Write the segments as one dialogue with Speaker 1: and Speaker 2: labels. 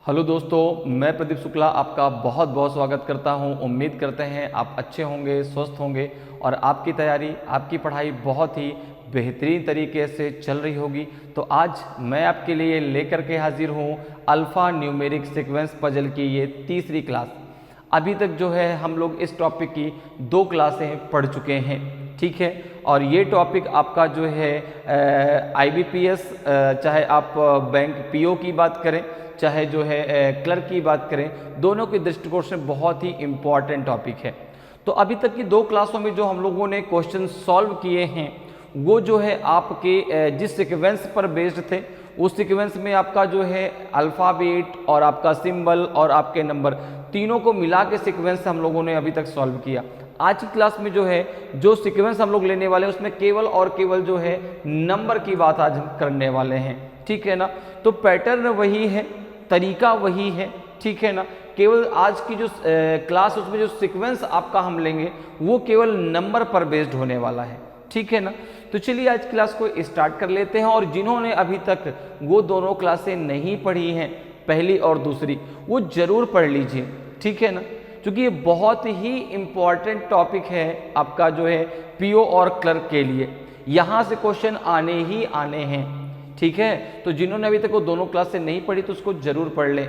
Speaker 1: Hello दोस्तों, मैं प्रदीप शुक्ला आपका बहुत बहुत स्वागत करता हूं। उम्मीद करते हैं आप अच्छे होंगे, स्वस्थ होंगे और आपकी तैयारी, आपकी पढ़ाई बहुत ही बेहतरीन तरीके से चल रही होगी। तो आज मैं आपके लिए लेकर के हाजिर हूं अल्फ़ा न्यूमेरिक सीक्वेंस पजल की ये तीसरी क्लास। अभी तक जो है हम लोग इस टॉपिक की 2 क्लासें पढ़ चुके हैं, ठीक है। और ये टॉपिक आपका जो है IBPS, चाहे आप बैंक PO की बात करें, चाहे जो है क्लर्क की बात करें, दोनों के दृष्टिकोण से बहुत ही इम्पॉर्टेंट टॉपिक है। तो अभी तक की 2 क्लासों में जो हम लोगों ने क्वेश्चन सॉल्व किए हैं वो जो है आपके जिस सीक्वेंस पर बेस्ड थे, उस सीक्वेंस में आपका जो है अल्फ़ाबेट और आपका सिंबल और आपके नंबर तीनों को मिला के सीक्वेंस हम लोगों ने अभी तक सॉल्व किया। आज की क्लास में जो है जो सीक्वेंस हम लोग लेने वाले हैं उसमें केवल और केवल जो है नंबर की बात आज हम करने वाले हैं, ठीक है ना। तो पैटर्न वही है, तरीका वही है, ठीक है ना। केवल आज की जो क्लास उसमें जो सीक्वेंस आपका हम लेंगे वो केवल नंबर पर बेस्ड होने वाला है, ठीक है ना। तो चलिए आज क्लास को स्टार्ट कर लेते हैं। और जिन्होंने अभी तक वो दोनों क्लासें नहीं पढ़ी हैं, पहली और दूसरी, वो जरूर पढ़ लीजिए, ठीक है ना। क्योंकि ये बहुत ही इम्पॉर्टेंट टॉपिक है आपका जो है PO और क्लर्क के लिए। यहाँ से क्वेश्चन आने ही आने हैं, ठीक है। तो जिन्होंने अभी तक वो दोनों क्लासें नहीं पढ़ी तो उसको जरूर पढ़ लें।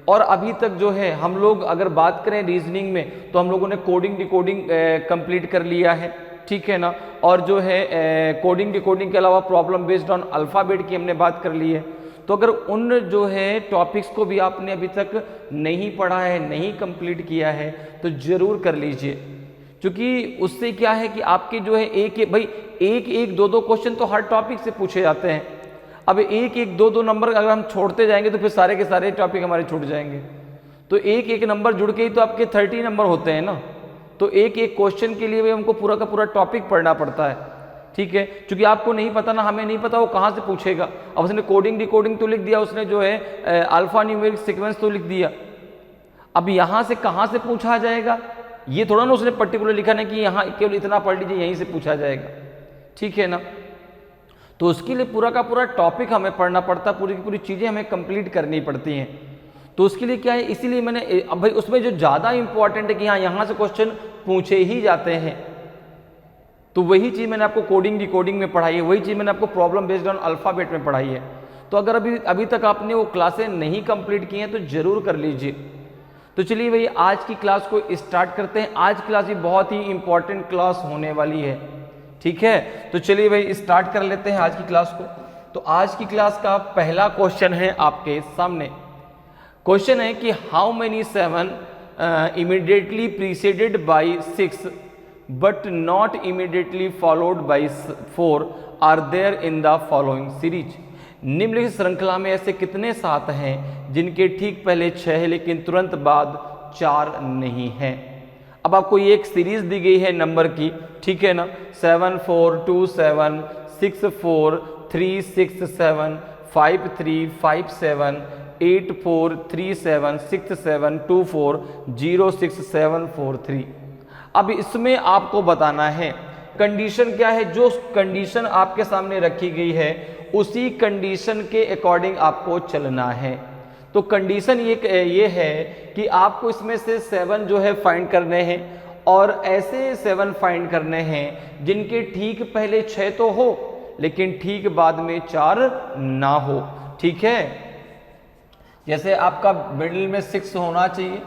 Speaker 1: और अभी तक जो है हम लोग अगर बात करें रीजनिंग में तो हम लोगों ने कोडिंग डिकोडिंग कंप्लीट कर लिया है, ठीक है ना। और जो है कोडिंग डिकोडिंग के अलावा प्रॉब्लम बेस्ड ऑन अल्फ़ाबेट की हमने बात कर ली है। तो अगर उन जो है टॉपिक्स को भी आपने अभी तक नहीं पढ़ा है, नहीं कंप्लीट किया है, तो ज़रूर कर लीजिए। क्योंकि उससे क्या है कि आपके जो है एक दो क्वेश्चन तो हर टॉपिक से पूछे जाते हैं। अब एक दो नंबर अगर हम छोड़ते जाएंगे तो फिर सारे के सारे टॉपिक हमारे छूट जाएंगे। तो एक नंबर जुड़ के ही तो आपके 30 नंबर होते हैं ना। तो एक क्वेश्चन के लिए भी हमको पूरा का पूरा टॉपिक पढ़ना पड़ता है, ठीक है। क्योंकि आपको नहीं पता ना, हमें नहीं पता वो कहाँ से पूछेगा। अब उसने कोडिंग डिकोडिंग तो लिख दिया, उसने जो है अल्फ़ा न्यूमेरिक सीक्वेंस तो लिख दिया। अब यहाँ से कहाँ से पूछा जाएगा ये थोड़ा ना उसने पर्टिकुलर लिखा नहीं कि यहाँ केवल इतना पढ़ लीजिए यहीं से पूछा जाएगा, ठीक है ना। तो उसके लिए पूरा का पूरा टॉपिक हमें पढ़ना पड़ता है, पूरी की पूरी चीज़ें हमें कंप्लीट करनी पड़ती हैं। तो उसके लिए क्या है, इसीलिए मैंने अब भाई उसमें जो ज़्यादा इंपॉर्टेंट है कि हाँ यहाँ से क्वेश्चन पूछे ही जाते हैं, तो वही चीज़ मैंने आपको कोडिंग डिकोडिंग में पढ़ाई है, वही चीज़ मैंने आपको प्रॉब्लम बेस्ड ऑन अल्फ़ाबेट में पढ़ाई है। तो अगर अभी तक आपने वो क्लासें नहीं कंप्लीट की हैं तो ज़रूर कर लीजिए। तो चलिए भाई आज की क्लास को स्टार्ट करते हैं। आज क्लास भी बहुत ही इंपॉर्टेंट क्लास होने वाली है, ठीक है। तो चलिए भाई स्टार्ट कर लेते हैं आज की क्लास को। तो आज की क्लास का पहला क्वेश्चन है आपके सामने। क्वेश्चन है कि how many 7 immediately preceded by 6 but not immediately followed by 4 are there in the following series. निम्नलिखित श्रृंखला में ऐसे कितने 7 हैं जिनके ठीक पहले 6 है लेकिन तुरंत बाद 4 नहीं है। अब आपको ये एक सीरीज दी गई है नंबर की, ठीक है ना। 7 4 2 7 6 4 3 6 7 5 3 5 7 8 4 3 7 6 7 2 4 0 6 7 4 3। अब इसमें आपको बताना है कंडीशन क्या है। जो कंडीशन आपके सामने रखी गई है उसी कंडीशन के अकॉर्डिंग आपको चलना है। तो कंडीशन ये है कि आपको इसमें से 7 जो है फाइंड करने हैं और ऐसे 7 फाइंड करने हैं जिनके ठीक पहले 6 तो हो लेकिन ठीक बाद में 4 ना हो, ठीक है। जैसे आपका मिडिल में 6 होना चाहिए,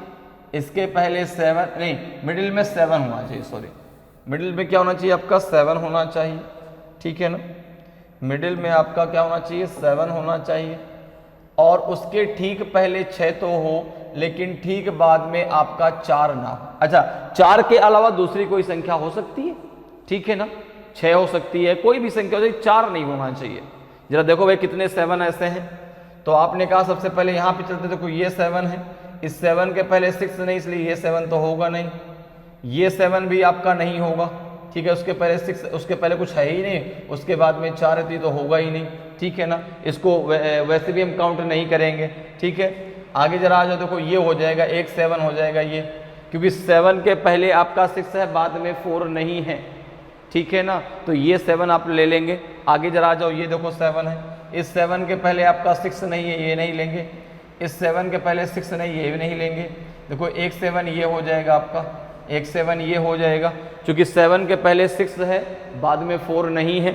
Speaker 1: इसके पहले 7 नहीं, मिडिल में 7 होना चाहिए, सॉरी मिडिल में क्या होना चाहिए आपका 7 होना चाहिए, ठीक है ना। मिडिल में आपका क्या होना चाहिए 7 होना चाहिए और उसके ठीक पहले 6 तो हो लेकिन ठीक बाद में आपका 4 ना हो। अच्छा, 4 के अलावा दूसरी कोई संख्या हो सकती है, ठीक है ना। 6 हो सकती है, कोई भी संख्या हो सकती है, 4 नहीं होना चाहिए। जरा देखो भाई कितने 7 ऐसे हैं। तो आपने कहा सबसे पहले यहाँ पे चलते देखो ये 7 है, इस 7 के पहले 6 नहीं, इसलिए ये 7 तो होगा नहीं। ये 7 भी आपका नहीं होगा, ठीक है। उसके पहले 6, उसके पहले कुछ है ही नहीं, उसके बाद में 4 है तो होगा ही नहीं, ठीक है ना। इसको वैसे भी हम काउंट नहीं करेंगे, ठीक है। आगे जरा आ जाओ, देखो ये हो जाएगा एक 7 हो जाएगा ये, क्योंकि 7 के पहले आपका 6 है, बाद में 4 नहीं है, ठीक है ना। तो ये 7 आप ले लेंगे। आगे जरा आ जाओ, ये देखो 7 है, इस 7 के पहले आपका 6 नहीं है, ये नहीं लेंगे। इस 7 के पहले 6 नहीं, ये भी नहीं लेंगे। देखो एक 7 ये हो जाएगा आपका, एक 7 ये हो जाएगा, क्योंकि 7 के पहले 6 है, बाद में 4 नहीं है,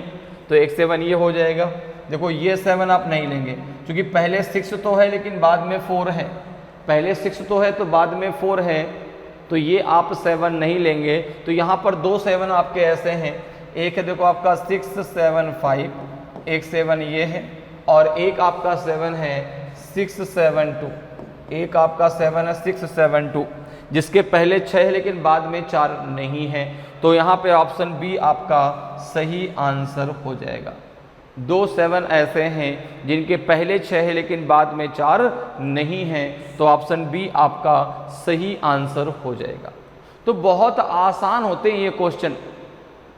Speaker 1: तो एक 7 ये हो जाएगा। देखो ये 7 आप नहीं लेंगे, क्योंकि पहले 6 तो है लेकिन बाद में 4 है, पहले 6 तो है तो बाद में 4 है, तो ये आप 7 नहीं लेंगे। तो यहाँ पर 2 7 आपके ऐसे हैं, एक है देखो आपका 6 7 5, एक 7 ये है, और एक आपका 7 है 6 7 2, एक आपका 7 है 6 7 2, जिसके पहले 6 है लेकिन बाद में 4 नहीं है। तो यहाँ पे ऑप्शन बी आपका सही आंसर हो जाएगा। 2 7 ऐसे हैं जिनके पहले 6 है लेकिन बाद में 4 नहीं है, तो ऑप्शन बी आपका सही आंसर हो जाएगा। तो बहुत आसान होते हैं ये क्वेश्चन,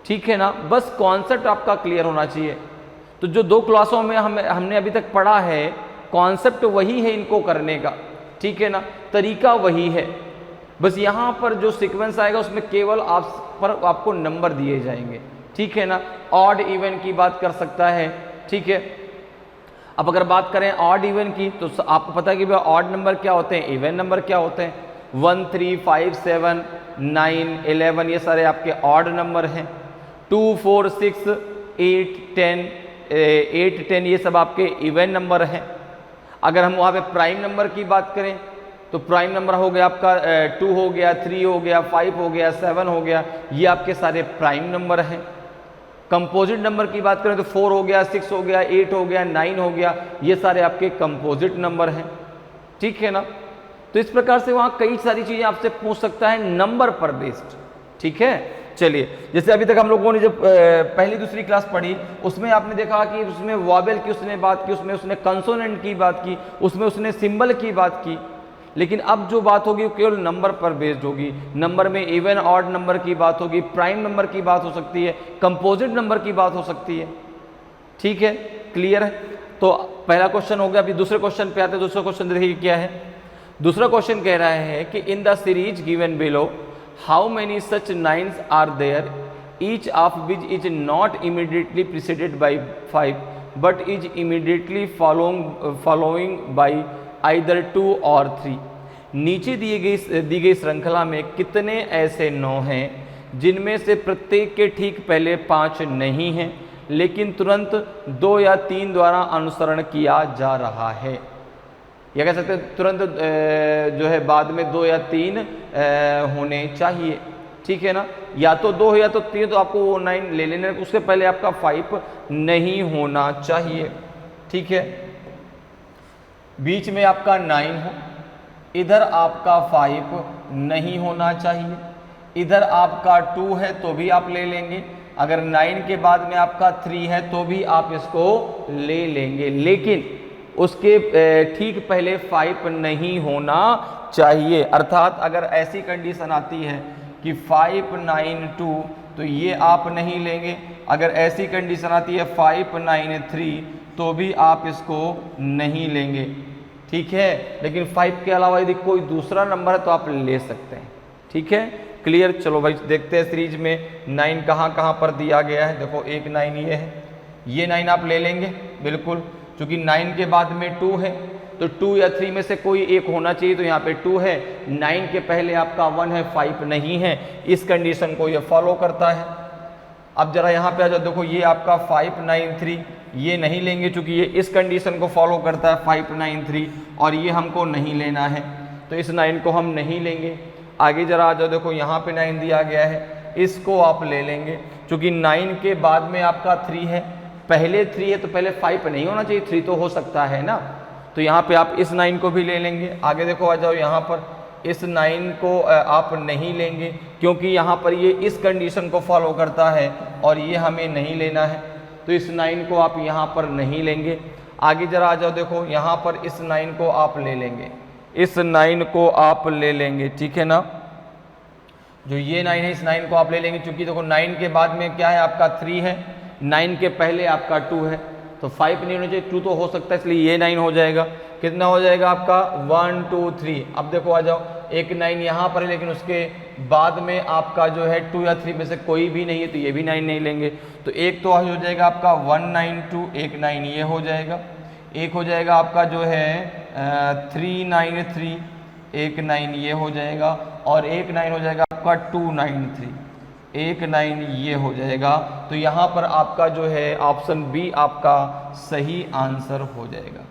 Speaker 1: ठीक है ना, बस कॉन्सेप्ट आपका क्लियर होना चाहिए। तो जो 2 क्लासों में हमने अभी तक पढ़ा है, कॉन्सेप्ट वही है इनको करने का, ठीक है ना, तरीका वही है, बस यहाँ पर जो सीक्वेंस आएगा उसमें केवल आपको नंबर दिए जाएंगे, ठीक है ना। ऑड इवन की बात कर सकता है, ठीक है। अब अगर बात करें ऑड इवन की, तो आपको पता है कि भाई ऑड नंबर क्या होते हैं, इवन नंबर क्या होते हैं। 1 3 5 7 9 11 ये सारे आपके ऑड नंबर हैं। 2 4 6 8 10 ये सब आपके इवन नंबर हैं। अगर हम वहाँ पे प्राइम नंबर की बात करें तो प्राइम नंबर हो गया आपका 2 हो गया, 3 हो गया, 5 हो गया, 7 हो गया, ये आपके सारे प्राइम नंबर हैं। कंपोजिट नंबर की बात करें तो 4 हो गया, 6 हो गया, 8 हो गया, 9 हो गया, ये सारे आपके कंपोजिट नंबर हैं, ठीक है ना। तो इस प्रकार से वहाँ कई सारी चीज़ें आपसे पूछ सकता है नंबर पर बेस्ड, ठीक है। चलिए, जैसे अभी तक हम लोगों ने जब पहली दूसरी क्लास पढ़ी उसमें आपने देखा कि उसमें वॉवेल की उसने बात की, उसमें उसने कंसोनेंट की बात की, उसमें उसने सिंबल की बात की, लेकिन अब जो बात होगी वो केवल नंबर पर बेस्ड होगी। नंबर में इवन ऑड नंबर की बात होगी, प्राइम नंबर की बात हो सकती है, कंपोजिट नंबर की बात हो सकती है, ठीक है, क्लियर है। तो पहला क्वेश्चन हो गया। अभी दूसरे क्वेश्चन पे आते हैं। दूसरा क्वेश्चन देखिए क्या है। दूसरा क्वेश्चन कह रहा है कि in the series given below how many such nines are there each of which is not immediately preceded by 5 but is immediately following by either 2 और 3। नीचे दी गई श्रृंखला में कितने ऐसे 9 हैं जिनमें से प्रत्येक के ठीक पहले 5 नहीं हैं लेकिन तुरंत 2 या 3 द्वारा अनुसरण किया जा रहा है। या कह सकते हैं तुरंत जो है बाद में 2 या 3 होने चाहिए, ठीक है ना। या तो 2 या तो 3, तो आपको वो 9 ले लेना, उसके पहले आपका 5 नहीं होना चाहिए, ठीक है। बीच में आपका 9 हो, इधर आपका 5 नहीं होना चाहिए, इधर आपका 2 है तो भी आप ले लेंगे, अगर 9 के बाद में आपका 3 है तो भी आप इसको ले लेंगे, लेकिन उसके ठीक पहले 5 नहीं होना चाहिए। अर्थात अगर ऐसी कंडीशन आती है कि 5 9 2 तो ये आप नहीं लेंगे, अगर ऐसी कंडीशन आती है 5 9 3 तो भी आप इसको नहीं लेंगे, ठीक है। लेकिन 5 के अलावा यदि कोई दूसरा नंबर है तो आप ले सकते हैं, ठीक है, क्लियर। चलो भाई देखते हैं सीरीज में 9 कहाँ पर दिया गया है। देखो एक 9 ये है, ये 9 आप ले लेंगे बिल्कुल, क्योंकि 9 के बाद में 2 है तो 2 या 3 में से कोई एक होना चाहिए, तो यहाँ पे 2 है, 9 के पहले आपका 1 है, 5 नहीं है, इस कंडीशन को ये फॉलो करता है। अब जरा यहाँ पे आ जाओ, देखो ये आपका 5 9 3 ये नहीं लेंगे क्योंकि ये इस कंडीशन को फॉलो करता है 5 9 3, और ये हमको नहीं लेना है, तो इस 9 को हम नहीं लेंगे। आगे जरा आ जाओ, देखो यहाँ पे 9 दिया गया है, इसको आप ले लेंगे क्योंकि 9 के बाद में आपका 3 है, पहले 3 है तो पहले 5 नहीं होना चाहिए, 3 तो हो सकता है ना, तो यहाँ पे आप इस 9 को भी ले लेंगे। आगे देखो आ जाओ, यहाँ पर इस 9 को आप नहीं लेंगे क्योंकि यहाँ पर ये इस कंडीशन को फॉलो करता है और ये हमें नहीं लेना है, तो इस 9 को आप यहाँ पर नहीं लेंगे। आगे जरा आ जाओ, देखो यहाँ पर इस 9 को आप ले लेंगे, इस 9 को आप ले लेंगे, ठीक है ना। जो ये 9 है इस 9 को आप ले लेंगे क्योंकि देखो 9 के बाद में क्या है आपका 3 है, 9 के पहले आपका 2 है, तो 5 नहीं होना चाहिए, 2 तो हो सकता है, इसलिए ये 9 हो जाएगा। कितना हो जाएगा आपका 1 2 3। अब देखो आ जाओ, एक 9 यहाँ पर है लेकिन उसके बाद में आपका जो है 2 या 3 में से कोई भी नहीं है, तो ये भी 9 नहीं लेंगे, तो एक तो हो जाएगा आपका 1 9 2, एक 9 ये हो जाएगा, एक हो जाएगा आपका जो है 393, एक 9 ये हो जाएगा, और एक 9 हो जाएगा आपका 293, एक 9 ये हो जाएगा। तो यहाँ पर आपका जो है ऑप्शन बी आपका सही आंसर हो जाएगा।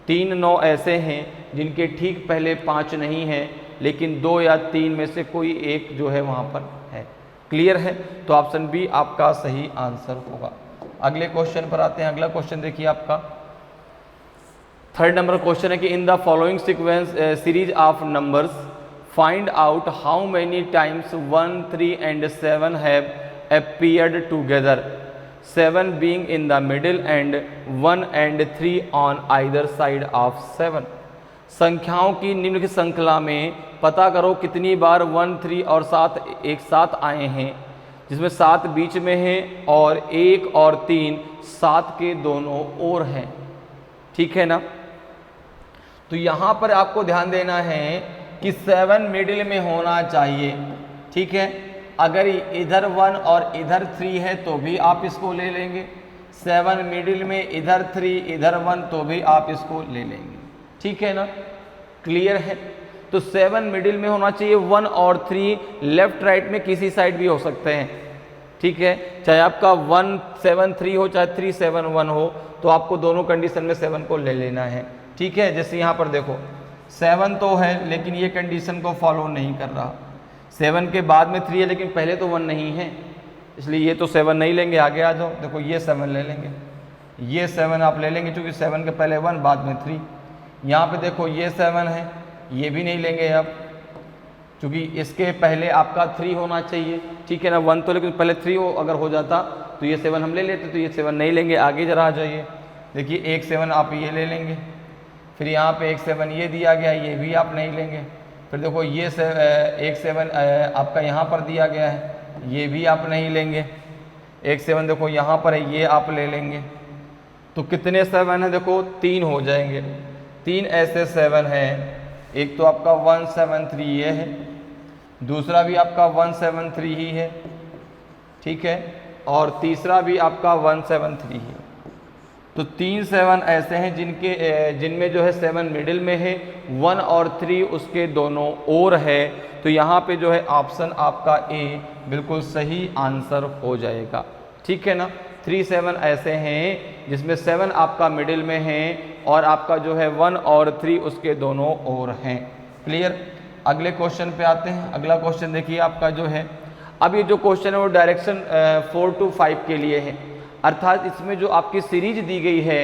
Speaker 1: 3 9 ऐसे हैं जिनके ठीक पहले 5 नहीं है, लेकिन 2 या 3 में से कोई एक जो है वहाँ पर है। क्लियर है? तो ऑप्शन बी आपका सही आंसर होगा। अगले क्वेश्चन पर आते हैं। अगला क्वेश्चन देखिए आपका 3rd नंबर क्वेश्चन है कि in the following sequence series of numbers find out how many times 1 3 and 7 have appeared together, 7 being in the middle and 1 and 3 on either side of 7। संख्याओं की निम्नलिखित श्रृंखला में पता करो कितनी बार 1 3 और 7 एक साथ आए हैं, जिसमें 7 बीच में है और 1 और 3 7 के दोनों ओर हैं। ठीक है ना? तो यहाँ पर आपको ध्यान देना है कि 7 मिडिल में होना चाहिए। ठीक है? अगर इधर 1 और इधर 3 है तो भी आप इसको ले लेंगे, 7 मिडिल में इधर 3 इधर 1 तो भी आप इसको ले लेंगे। ठीक है ना? क्लियर है? तो 7 मिडिल में होना चाहिए, 1 और 3 लेफ्ट राइट में किसी साइड भी हो सकते हैं। ठीक है? चाहे आपका 1 7 3 हो चाहे 3 7 1 हो, तो आपको दोनों कंडीशन में 7 को ले लेना है। ठीक है? जैसे यहाँ पर देखो 7 तो है लेकिन ये कंडीशन को फॉलो नहीं कर रहा, 7 के बाद में 3 है लेकिन पहले तो 1 नहीं है, इसलिए ये तो 7 नहीं लेंगे। आगे आ जाओ, देखो ये 7 ले लेंगे, ये 7 आप ले लेंगे क्योंकि 7 के पहले 1 बाद में 3। यहाँ पे देखो ये 7 है, ये भी नहीं लेंगे आप क्योंकि इसके पहले आपका 3 होना चाहिए। ठीक है ना? 1 तो लेकिन पहले 3 हो, अगर हो जाता तो ये 7 हम ले लेते, तो ये 7 नहीं लेंगे। आगे जरा आ जाइए, देखिए एक 7 आप ये ले लेंगे, फिर यहाँ पे एक 7 ये दिया गया, ये भी आप नहीं लेंगे। फिर देखो ये एक 7 आपका यहाँ पर दिया गया है, ये भी आप नहीं लेंगे। एक 7 देखो यहाँ पर है, ये आप ले लेंगे। तो कितने 7 है? देखो 3 हो जाएंगे। 3 ऐसे 7 हैं, एक तो आपका 173 ये है, दूसरा भी आपका 173 ही है। ठीक है? और तीसरा भी आपका 173 है। तो 3 7 ऐसे हैं जिनमें जो है 7 मिडिल में है, 1 और 3 उसके दोनों ओर है। तो यहाँ पे जो है ऑप्शन आपका ए बिल्कुल सही आंसर हो जाएगा। ठीक है ना? 3 7 ऐसे हैं जिसमें 7 आपका मिडिल में है और आपका जो है 1 और 3 उसके दोनों ओर हैं। क्लियर? अगले क्वेश्चन पे आते हैं। अगला क्वेश्चन देखिए आपका जो है, अब ये जो क्वेश्चन है वो डायरेक्शन 4 to 5 के लिए है, अर्थात इसमें जो आपकी सीरीज दी गई है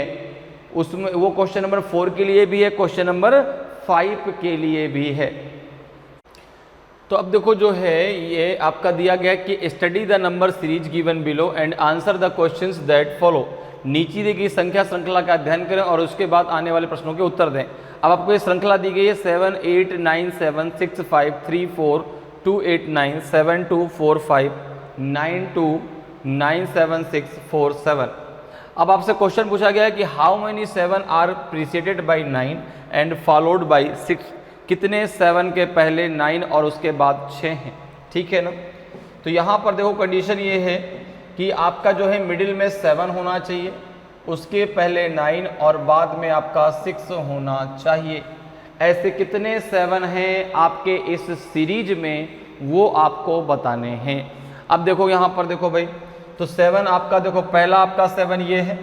Speaker 1: उसमें वो क्वेश्चन नंबर 4 के लिए भी है, क्वेश्चन नंबर 5 के लिए भी है। तो अब देखो जो है ये आपका दिया गया कि study the number series given below and answer the questions that follow. नीचे दी गई संख्या श्रृंखला का अध्ययन करें और उसके बाद आने वाले प्रश्नों के उत्तर दें। अब आपको ये श्रृंखला दी गई है 7 8 9 7 6 5 3 4 2 8 9 7 2 4 5 9 2 9 7 6 4 7। अब आपसे क्वेश्चन पूछा गया है कि how many 7 are preceded by 9 and followed by 6। कितने 7 के पहले 9 और उसके बाद 6 हैं। ठीक है ना? तो यहाँ पर देखो कंडीशन ये है कि आपका जो है मिडिल में 7 होना चाहिए, उसके पहले 9 और बाद में आपका 6 होना चाहिए। ऐसे कितने 7 हैं आपके इस सीरीज में, वो आपको बताने हैं। अब देखो यहाँ पर देखो भाई, तो 7 आपका देखो पहला आपका 7 ये है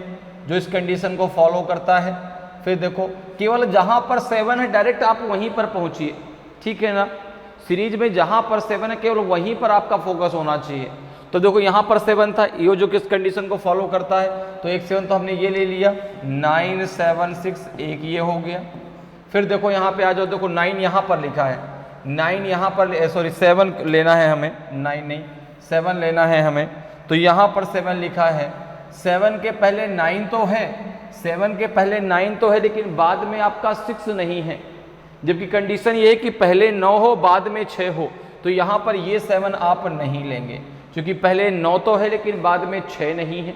Speaker 1: जो इस कंडीशन को फॉलो करता है। फिर देखो केवल जहाँ पर 7 है डायरेक्ट आप वहीं पर पहुँचिए। ठीक है ना? सीरीज में जहाँ पर 7 है केवल वहीं पर आपका फोकस होना चाहिए। तो देखो यहाँ पर 7 था, ये जो किस कंडीशन को फॉलो करता है, तो एक 7 तो हमने ये ले लिया, 9 7 6 एक ये हो गया। फिर देखो यहाँ पे आ जाओ, देखो 9 यहाँ पर लिखा है, 9 यहाँ पर सॉरी 7 लेना है हमें, 9 नहीं 7 लेना है हमें। तो यहाँ पर 7 लिखा है, 7 के पहले 9 तो है, 7 के पहले 9 तो है लेकिन बाद में आपका 6 नहीं है, जबकि कंडीशन ये है कि पहले 9 हो बाद में 6 हो। तो यहाँ पर ये 7 आप नहीं लेंगे क्योंकि पहले 9 तो है लेकिन बाद में 6 नहीं है।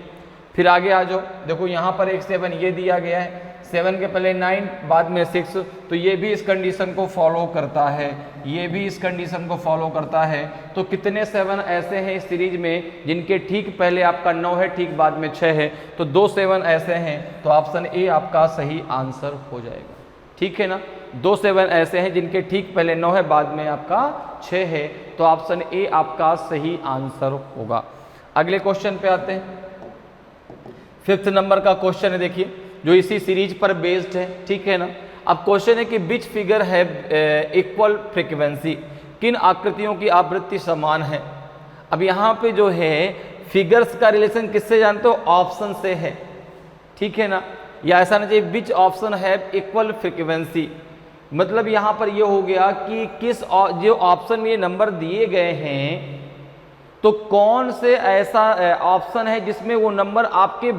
Speaker 1: फिर आगे आ जाओ, देखो यहाँ पर एक 7 ये दिया गया है, 7 के पहले 9 बाद में 6, तो ये भी इस कंडीशन को फॉलो करता है, ये भी इस कंडीशन को फॉलो करता है। तो कितने 7 ऐसे हैं इस सीरीज में जिनके ठीक पहले आपका 9 है, ठीक बाद में 6 है, तो 2 7 ऐसे हैं। तो ऑप्शन ए आपका सही आंसर हो जाएगा। ठीक है ना। 2 7 ऐसे हैं जिनके ठीक पहले 9 है, बाद में आपका 6 है, तो ऑप्शन ए आपका सही आंसर होगा। अगले क्वेश्चन पे आते हैं। 5th नंबर का क्वेश्चन है, देखिए, जो इसी सीरीज पर बेस्ड है, ठीक है ना। अब क्वेश्चन है कि विच फिगर है इक्वल फ्रीक्वेंसी, किन आकृतियों की आवृत्ति समान है। अब यहाँ पे जो है फिगर्स का रिलेशन किससे जानते हो, ऑप्शन से है, ठीक है ना। या ऐसा नहीं चाहिए विच ऑप्शन है इक्वल फ्रीक्वेंसी, मतलब यहाँ पर ये हो गया कि किस जो ऑप्शन में ये नंबर दिए गए हैं तो कौन से ऐसा ऑप्शन है जिसमें वो नंबर आपके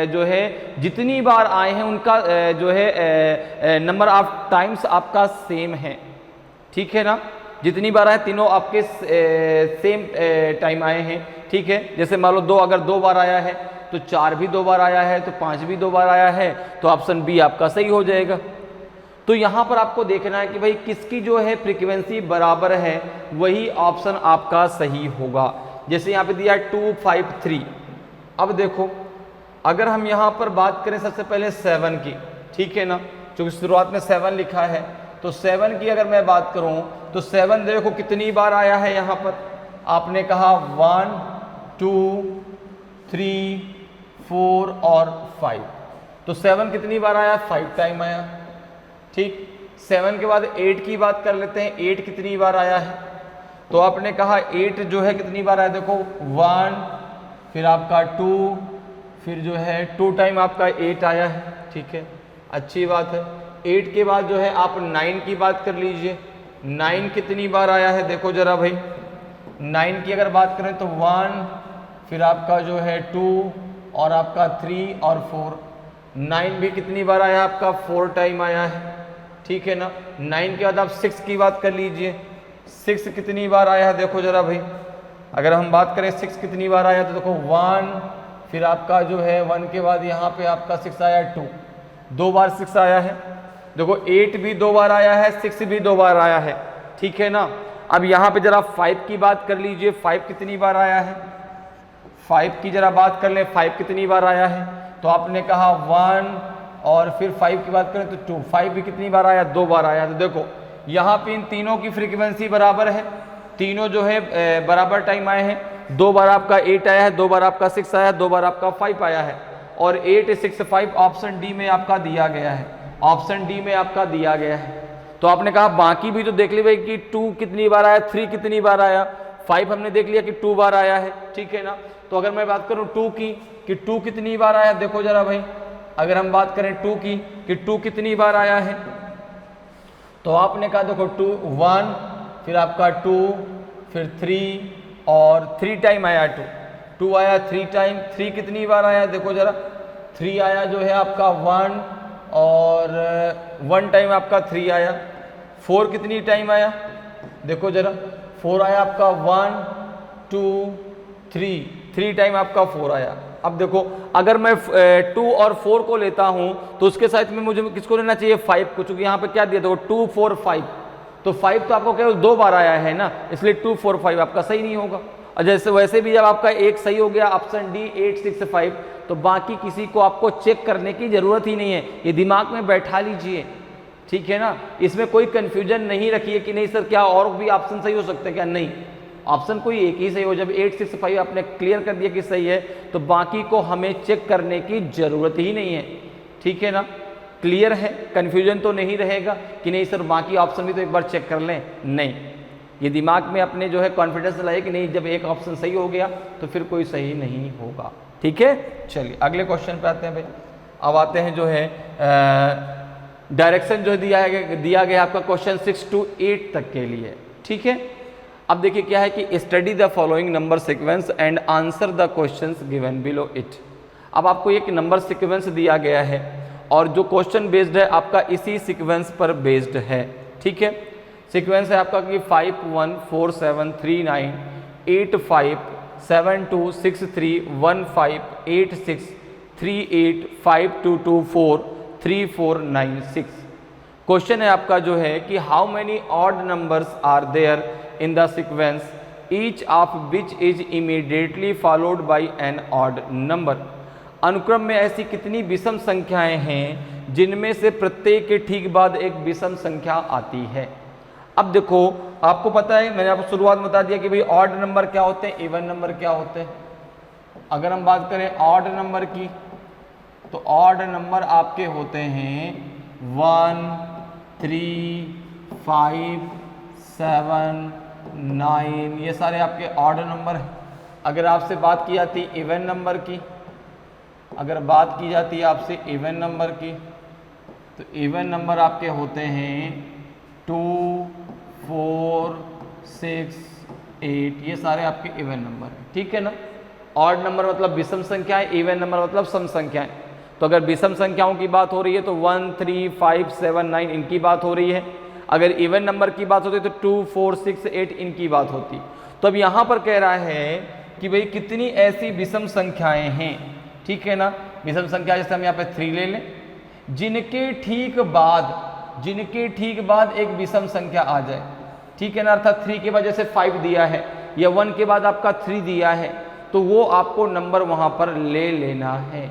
Speaker 1: जो है जितनी बार आए हैं उनका जो है नंबर ऑफ टाइम्स आपका सेम है, ठीक है ना। जितनी बार आए तीनों आपके सेम टाइम आए हैं, ठीक है। जैसे मान लो 2 अगर 2 बार आया है तो 4 भी 2 बार आया है, तो 5 भी 2 बार आया है, तो ऑप्शन बी आपका सही हो जाएगा। तो यहाँ पर आपको देखना है कि भाई किसकी जो है फ्रीक्वेंसी बराबर है, वही ऑप्शन आपका सही होगा। जैसे यहाँ पे दिया 2 5 3। अब देखो अगर हम यहाँ पर बात करें सबसे पहले 7 की, ठीक है ना, क्योंकि शुरुआत में 7 लिखा है, तो 7 की अगर मैं बात करूँ तो 7 देखो कितनी बार आया है। यहाँ पर आपने कहा 1 2 3 4 और 5, तो 7 कितनी बार आया, 5 टाइम आया, ठीक। 7 के बाद 8 की बात कर लेते हैं, 8 कितनी बार आया है, तो आपने कहा 8 जो है कितनी बार आया, देखो 1 फिर आपका 2 फिर जो है 2 टाइम आपका 8 आया है, ठीक है, अच्छी बात है। 8 के बाद जो है आप 9 की बात कर लीजिए, 9 कितनी बार आया है, देखो जरा भाई 9 की अगर बात करें तो 1 फिर आपका जो है 2 और आपका 3 और 4, 9 भी कितनी बार आया आपका 4 टाइम आया है, ठीक है ना। 9 के बाद आप 6 की बात कर लीजिए, 6 कितनी बार आया है, देखो जरा भाई अगर हम बात करें 6 कितनी बार आया तो देखो 1 फिर आपका जो है 1 के बाद यहाँ पे आपका 6 आया 2, 2 बार 6 आया है। देखो 8 भी 2 बार आया है, 6 भी 2 बार आया है, ठीक है ना। अब यहाँ पे जरा 5 की बात कर लीजिए, 5 कितनी बार आया है, 5 की जरा बात कर ले, 5 कितनी बार आया है, तो आपने कहा 1 और फिर 5 की बात करें तो 2, 5 भी कितनी बार आया, 2 बार आया। तो देखो यहाँ पे इन तीनों की फ्रीक्वेंसी बराबर है, तीनों जो है बराबर टाइम आए हैं। 2 बार आपका 8 आया है, 2 बार आपका 6 आया, 2 बार आपका 5 आया है, और 8 6 5 ऑप्शन डी में आपका दिया गया है, ऑप्शन डी में आपका दिया गया है। तो आपने कहा बाकी भी तो देख ली भाई कि 2 कितनी बार आया, 3 कितनी बार आया, 5 हमने देख लिया कि 2 बार आया है, ठीक है ना। तो अगर मैं बात करूं 2 की कि 2 कितनी बार आया, देखो जरा भाई अगर हम बात करें 2 की कि 2 कितनी बार आया है, तो आपने कहा देखो 2 1 फिर आपका 2 फिर 3 और 3 टाइम आया, 2 आया 3 टाइम, 3 कितनी बार आया, देखो जरा 3 आया जो है आपका 1 और 1 टाइम आपका 3 आया। 4 कितनी टाइम आया, देखो जरा 4 आया आपका 1 2 3 टाइम आपका 4 आया। अब देखो अगर मैं 2 और 4 को लेता हूं तो उसके साथ में मुझे किसको लेना चाहिए, 5 को, क्योंकि यहाँ पे क्या दिया देखो 2 4 5, तो 5 तो आपको केवल 2 बार आया है ना, इसलिए 2 4 5 आपका सही नहीं होगा। और जैसे वैसे भी जब आपका एक सही हो गया ऑप्शन डी 8 6 5, तो बाकी किसी को आपको चेक करने की जरूरत ही नहीं है, ये दिमाग में बैठा लीजिए, ठीक है ना। इसमें कोई कंफ्यूजन नहीं रखिए कि नहीं सर क्या और भी ऑप्शन सही हो सकते हैं क्या, नहीं, ऑप्शन कोई एक ही सही हो। जब 8 6 5 आपने क्लियर कर दिया कि सही है तो बाकी को हमें चेक करने की जरूरत ही नहीं है, ठीक है ना। क्लियर है, कंफ्यूजन तो नहीं रहेगा कि नहीं सर बाकी ऑप्शन भी तो एक बार चेक कर लें, नहीं, ये दिमाग में अपने जो है कॉन्फिडेंस लाए कि नहीं जब एक ऑप्शन सही हो गया तो फिर कोई सही नहीं होगा, ठीक है। चलिए अगले क्वेश्चन पे आते हैं भाई। अब आते हैं जो है डायरेक्शन जो दिया गया आपका क्वेश्चन 6 to 8 तक के लिए, ठीक है। अब देखिए क्या है कि study the following number sequence and answer the questions given below it. अब आपको एक नंबर सीक्वेंस दिया गया है और जो क्वेश्चन बेस्ड है आपका इसी सीक्वेंस पर बेस्ड है, ठीक है। सीक्वेंस है आपका कि 5 1 4 7 3 9 8 5 7 2 6 3 1 5 8 6 3 8 5 2 2 4 3 4 9 6। क्वेश्चन है आपका जो है कि how many odd numbers are there in the sequence each of which is immediately followed by an odd number. अनुक्रम में ऐसी कितनी विषम संख्याएं हैं जिनमें से प्रत्येक के ठीक बाद एक विषम संख्या आती है। अब देखो, आपको पता है, मैंने आपको शुरुआत में बता दिया कि भाई ऑड नंबर क्या होते हैं, इवन नंबर क्या होते हैं। अगर हम बात करें ऑड नंबर की, तो ऑड नंबर आपके होते हैं 1, 3, 5, 7, 9, ये सारे आपके ऑड नंबर हैं। अगर आपसे बात की जाती इवन नंबर की, अगर बात की जाती है आपसे इवन नंबर की, तो इवन नंबर आपके होते हैं 2, 4, 6, 8, ये सारे आपके इवन नंबर हैं, ठीक है ना। ऑड नंबर मतलब विषम संख्याएं, इवन नंबर मतलब सम संख्याएं। तो अगर विषम संख्याओं की बात हो रही है तो 1, 3, 5, 7, 9 इनकी बात हो रही है। अगर इवन नंबर की बात होती है तो 2, 4, 6, 8 इनकी बात होती। तो अब यहाँ पर कह रहा है कि भाई कितनी ऐसी विषम संख्याएं हैं, ठीक है ना। विषम संख्या जैसे हम यहाँ पे 3 ले लें, जिनके ठीक बाद एक विषम संख्या आ जाए, ठीक है ना। अर्थात 3 के बाद जैसे 5 दिया है या 1 के बाद आपका 3 दिया है, तो वो आपको नंबर वहां पर ले लेना है,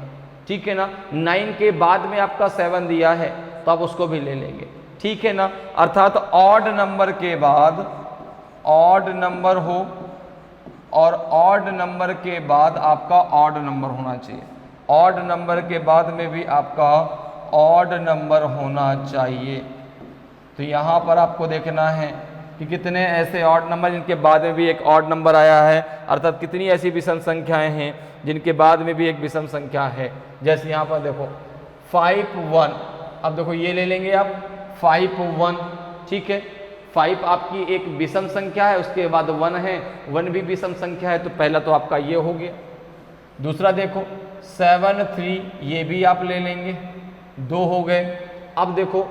Speaker 1: ठीक है ना। 9 के बाद में आपका 7 दिया है तो आप उसको भी ले लेंगे, ठीक है ना। अर्थात ऑड नंबर के बाद ऑड नंबर हो और ऑड नंबर के बाद आपका ऑड नंबर होना चाहिए। ऑड नंबर के बाद में भी आपका ऑड नंबर होना चाहिए। तो यहाँ पर आपको देखना है कि कितने ऐसे ऑड नंबर जिनके बाद में भी एक ऑड नंबर आया है, अर्थात कितनी ऐसी विषम संख्याएं हैं जिनके बाद में भी एक विषम संख्या है। जैसे यहाँ पर देखो 5, 1, अब देखो ये ले लेंगे आप 5, 1, ठीक है। 5 आपकी एक विषम संख्या है, उसके बाद 1 है, 1 भी विषम संख्या है, तो पहला तो आपका ये हो गया। दूसरा देखो 7, 3, ये भी आप ले लेंगे, 2 हो गए। अब देखो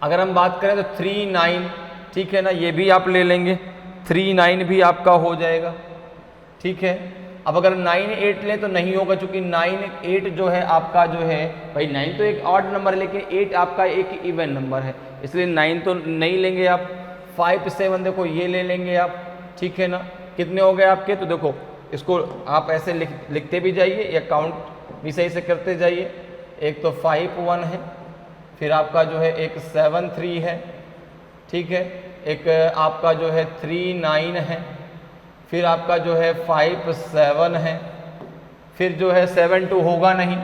Speaker 1: अगर हम बात करें तो 3, 9, ठीक है ना, ये भी आप ले लेंगे, 3, 9 भी आपका हो जाएगा, ठीक है। अब अगर 9, 8 लें तो नहीं होगा, क्योंकि 9, 8 जो है आपका जो है भाई 9 तो एक ऑड नंबर है, लेकिन 8 आपका एक इवन नंबर है, इसलिए 9 तो नहीं लेंगे आप। 5, 7 देखो ये ले लेंगे आप, ठीक है ना। कितने हो गए आपके, तो देखो इसको आप ऐसे लिखते भी जाइए या काउंट भी सही से करते जाइए। एक तो 5, 1 है, फिर आपका जो है एक 7, 3 है, ठीक है। एक आपका जो है 3, 9 है, फिर आपका जो है 5, 7 है, फिर जो है 7, 2 होगा नहीं,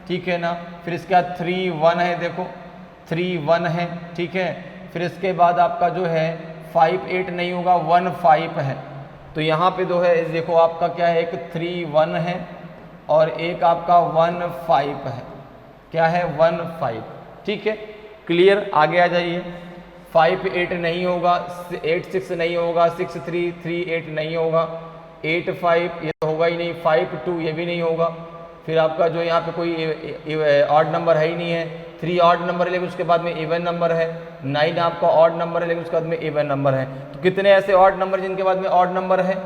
Speaker 1: ठीक है ना। फिर इसके बाद 3, 1 है, देखो 3, 1 है, ठीक है। फिर इसके बाद आपका जो है 5, 8 नहीं होगा, 1, 5 है। तो यहाँ पे जो है देखो आपका क्या है, एक 3, 1 है और एक आपका 1, 5 है। क्या है, 1, 5, ठीक है। क्लियर, आगे आ जाइए। 5, 8 नहीं होगा, 8, 6 नहीं होगा, 6, 3, 3, 8 नहीं होगा, 8, 5 ये तो होगा ही नहीं, 5, 2 ये भी नहीं होगा। फिर आपका जो यहाँ पे कोई ऑड नंबर है ही नहीं है। 3 ऑड नंबर है लेकिन उसके बाद में इवन नंबर है। 9 आपका ऑड नंबर है लेकिन उसके बाद में इवन नंबर है। तो कितने ऐसे ऑड नंबर जिनके बाद में ऑड नंबर है,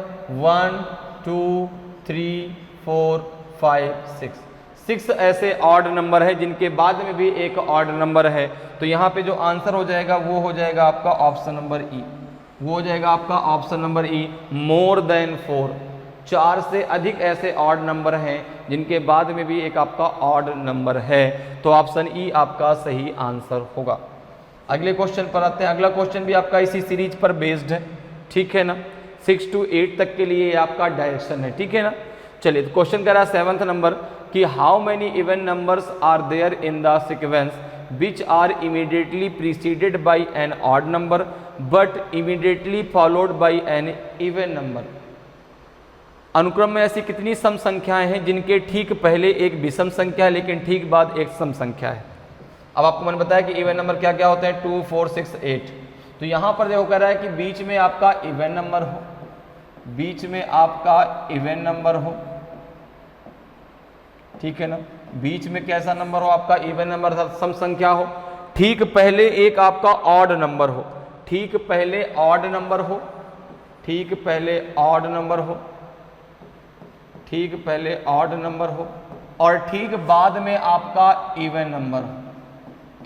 Speaker 1: 1, 2, 3, 4, 5, 6 ऐसे ऑड नंबर है जिनके बाद में भी एक ऑड नंबर है। तो यहाँ पे जो आंसर हो जाएगा वो हो जाएगा आपका ऑप्शन नंबर ई, वो हो जाएगा आपका ऑप्शन नंबर ई, मोर देन 4। 4 से अधिक ऐसे ऑड नंबर हैं जिनके बाद में भी एक आपका ऑड नंबर है, तो ऑप्शन ई आपका सही आंसर होगा। अगले क्वेश्चन पर आते हैं। अगला क्वेश्चन भी आपका इसी सीरीज पर बेस्ड है, ठीक है ना। 6 to 8 तक के लिए आपका डायरेक्शन है, ठीक है ना। चलिए, तो क्वेश्चन कह रहा है 7th नंबर कि how many even numbers are there in the sequence which are immediately preceded by an odd number but immediately followed by an even number. अनुक्रम में ऐसी कितनी सम संख्याएं हैं जिनके ठीक पहले एक विषम संख्या है लेकिन ठीक बाद एक सम संख्या है। अब आपको मैंने बताया कि इवन नंबर क्या क्या होते हैं, 2, 4, 6, 8। तो यहाँ पर देखो कह रहा है कि बीच में आपका इवन नंबर हो, बीच में आपका इवन नंबर हो, ठीक है ना। बीच में कैसा नंबर हो, आपका इवन नंबर सम संख्या हो, ठीक पहले एक आपका ऑड नंबर हो, ठीक पहले ऑड नंबर हो, ठीक पहले ऑड नंबर हो, ठीक पहले ऑड नंबर हो, और ठीक बाद में आपका इवन नंबर हो,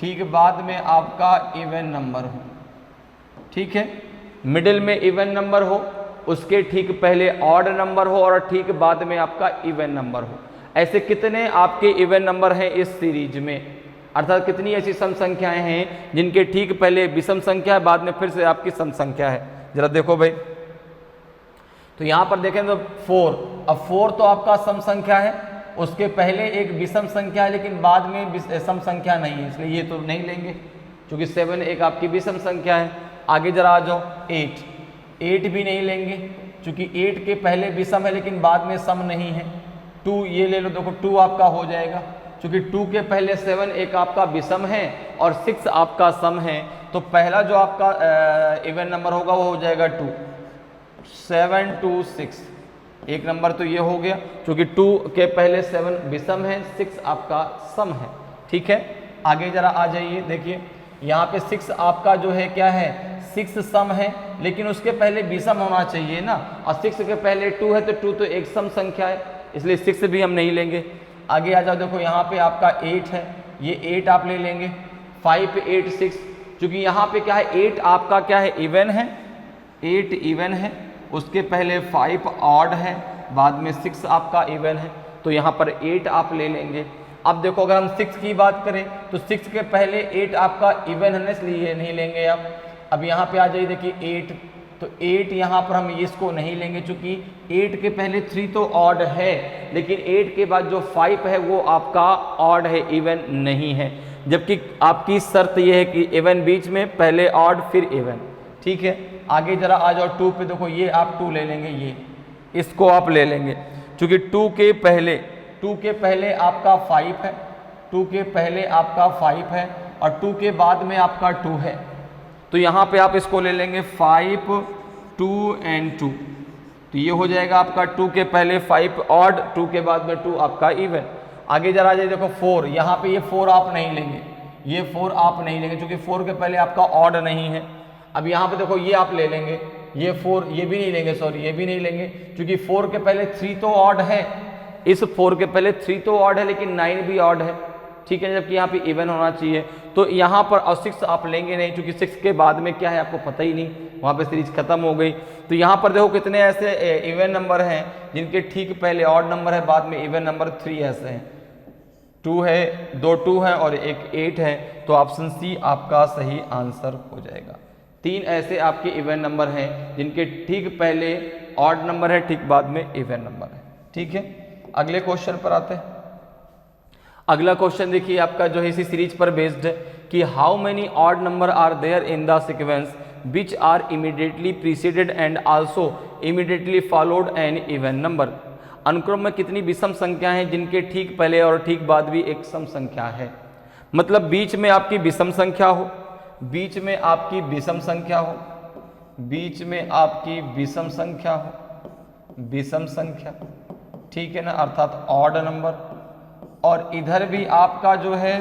Speaker 1: ठीक बाद में आपका इवन नंबर हो, ठीक है। मिडिल में इवन नंबर हो, उसके ठीक पहले ऑड नंबर हो और ठीक बाद में आपका इवन नंबर हो। ऐसे कितने आपके इवन नंबर हैं इस सीरीज में, अर्थात कितनी ऐसी सम संख्याएं हैं जिनके ठीक पहले विषम संख्या है, बाद में फिर से आपकी सम संख्या है। जरा देखो भाई, तो यहां पर देखें तो 4, अब 4 तो आपका सम संख्या है, उसके पहले एक विषम संख्या है लेकिन बाद में सम संख्या नहीं है, इसलिए ये तो नहीं लेंगे क्योंकि 7 एक आपकी विषम संख्या है। आगे जरा आ जाओ, 8 भी नहीं लेंगे क्योंकि 8 के पहले विषम है लेकिन बाद में सम नहीं है। 2 ये ले लो, देखो 2 आपका हो जाएगा क्योंकि 2 के पहले 7 एक आपका विषम है और 6 आपका सम है, तो पहला जो आपका इवन नंबर होगा वो हो जाएगा 2। 7 2 6, एक नंबर तो ये हो गया क्योंकि 2 के पहले 7 विषम है, 6 आपका सम है। ठीक है, आगे जरा आ जाइए, देखिए यहाँ पे 6 आपका जो है क्या है, 6 सम है लेकिन उसके पहले विषम होना चाहिए ना, और 6 के पहले 2 है तो 2 तो एक सम संख्या है, इसलिए 6 भी हम नहीं लेंगे। आगे आ जाओ, देखो यहाँ पे आपका 8 है, ये 8 आप ले लेंगे। 5 8 6, क्योंकि यहाँ पे क्या है, 8 आपका क्या है, इवन है, 8 इवन है, उसके पहले 5 ऑड है, बाद में 6 आपका इवन है, तो यहाँ पर 8 आप ले लेंगे। अब देखो अगर हम 6 की बात करें तो 6 के पहले 8 आपका इवन है, इसलिए नहीं लेंगे आप। अब यहाँ पे आ जाइए, देखिए 8, तो 8 यहाँ पर हम इसको नहीं लेंगे क्योंकि 8 के पहले 3 तो ऑड है लेकिन 8 के बाद जो 5 है वो आपका ऑड है, इवन नहीं है, जबकि आपकी शर्त ये है कि इवन बीच में, पहले ऑड फिर इवन। ठीक है, आगे जरा आ जाओ 2 पे, देखो ये आप 2 ले लेंगे, ये इसको आप ले लेंगे क्योंकि 2 के पहले आपका 5 है, 2 के पहले आपका 5 है और 2 के बाद में आपका 2 है, तो यहाँ पे आप इसको ले लेंगे 5 2 एंड 2, तो ये हो जाएगा आपका 2 के पहले 5 ऑड, 2 के बाद में 2 आपका इवन। आगे जरा जाइए, देखो 4, यहाँ पे ये 4 आप नहीं लेंगे, ये 4 आप नहीं लेंगे क्योंकि 4 के पहले आपका ऑड नहीं है। अब यहाँ पे देखो ये आप ले लेंगे, ये 4 ये भी नहीं लेंगे, सॉरी ये भी नहीं लेंगे क्योंकि 4 के पहले 3 तो ऑड है, इस 4 के पहले 3 तो ऑड है लेकिन 9 भी ऑड है। ठीक है, जबकि यहाँ पे इवन होना चाहिए, तो यहाँ पर और 6 आप लेंगे नहीं क्योंकि 6 के बाद में क्या है आपको पता ही नहीं, वहाँ पे सीरीज खत्म हो गई। तो यहाँ पर देखो कितने ऐसे इवन नंबर हैं जिनके ठीक पहले ऑड नंबर है, बाद में इवन नंबर 3 ऐसे हैं, 2 है, 2 2 है और एक 8 है, तो ऑप्शन सी आपका सही आंसर हो जाएगा। 3 ऐसे आपके इवन नंबर हैं जिनके ठीक पहले ऑड नंबर है, ठीक बाद में इवन नंबर है। ठीक है, अगले क्वेश्चन पर आते हैं। अगला क्वेश्चन देखिए आपका जो है इसी सीरीज पर बेस्ड है कि how many odd number are there in the sequence which are immediately preceded and also immediately followed an even number. अनुक्रम में कितनी विषम संख्या हैं जिनके ठीक पहले और ठीक बाद भी एक सम संख्या है, मतलब बीच में आपकी विषम संख्या हो, बीच में आपकी विषम संख्या हो, बीच में आपकी विषम संख्या हो, विषम संख्या, ठीक है ना, अर्थात ऑड नंबर, और इधर भी आपका जो है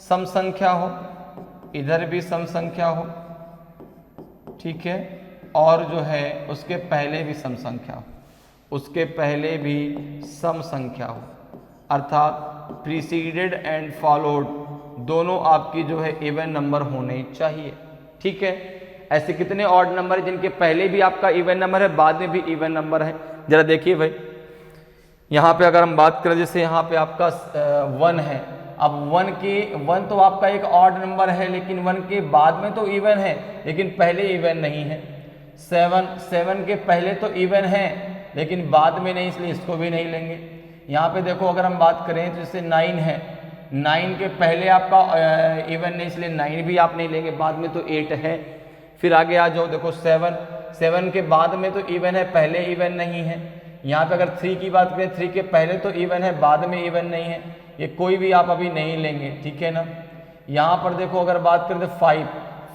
Speaker 1: सम संख्या हो, इधर भी सम संख्या हो, ठीक है, और जो है उसके पहले भी सम संख्या हो, उसके पहले भी सम संख्या हो, अर्थात प्रीसीडेड एंड फॉलोड दोनों आपकी जो है इवन नंबर होने चाहिए। ठीक है, ऐसे कितने ऑड नंबर है जिनके पहले भी आपका इवन नंबर है, बाद में भी इवन नंबर है। जरा देखिए भाई, यहाँ पे अगर हम बात करें, जैसे यहाँ पे आपका 1 है, अब 1 तो आपका एक ऑड नंबर है लेकिन 1 के बाद में तो इवन है लेकिन पहले इवन नहीं है। 7 के पहले तो इवन है लेकिन बाद में नहीं, इसलिए इसको भी नहीं लेंगे। यहाँ पे देखो अगर हम बात करें तो जैसे 9 है, 9 के पहले आपका इवन नहीं, इसलिए 9 भी आप नहीं लेंगे, बाद में तो 8 है। फिर आगे आ जाओ, देखो 7 के बाद में तो इवन है, पहले इवन नहीं है। यहाँ पे अगर 3 की बात करें, 3 के पहले तो इवन है, बाद में इवन नहीं है, ये कोई भी आप अभी नहीं लेंगे। ठीक है ना, यहाँ पर देखो अगर बात करें तो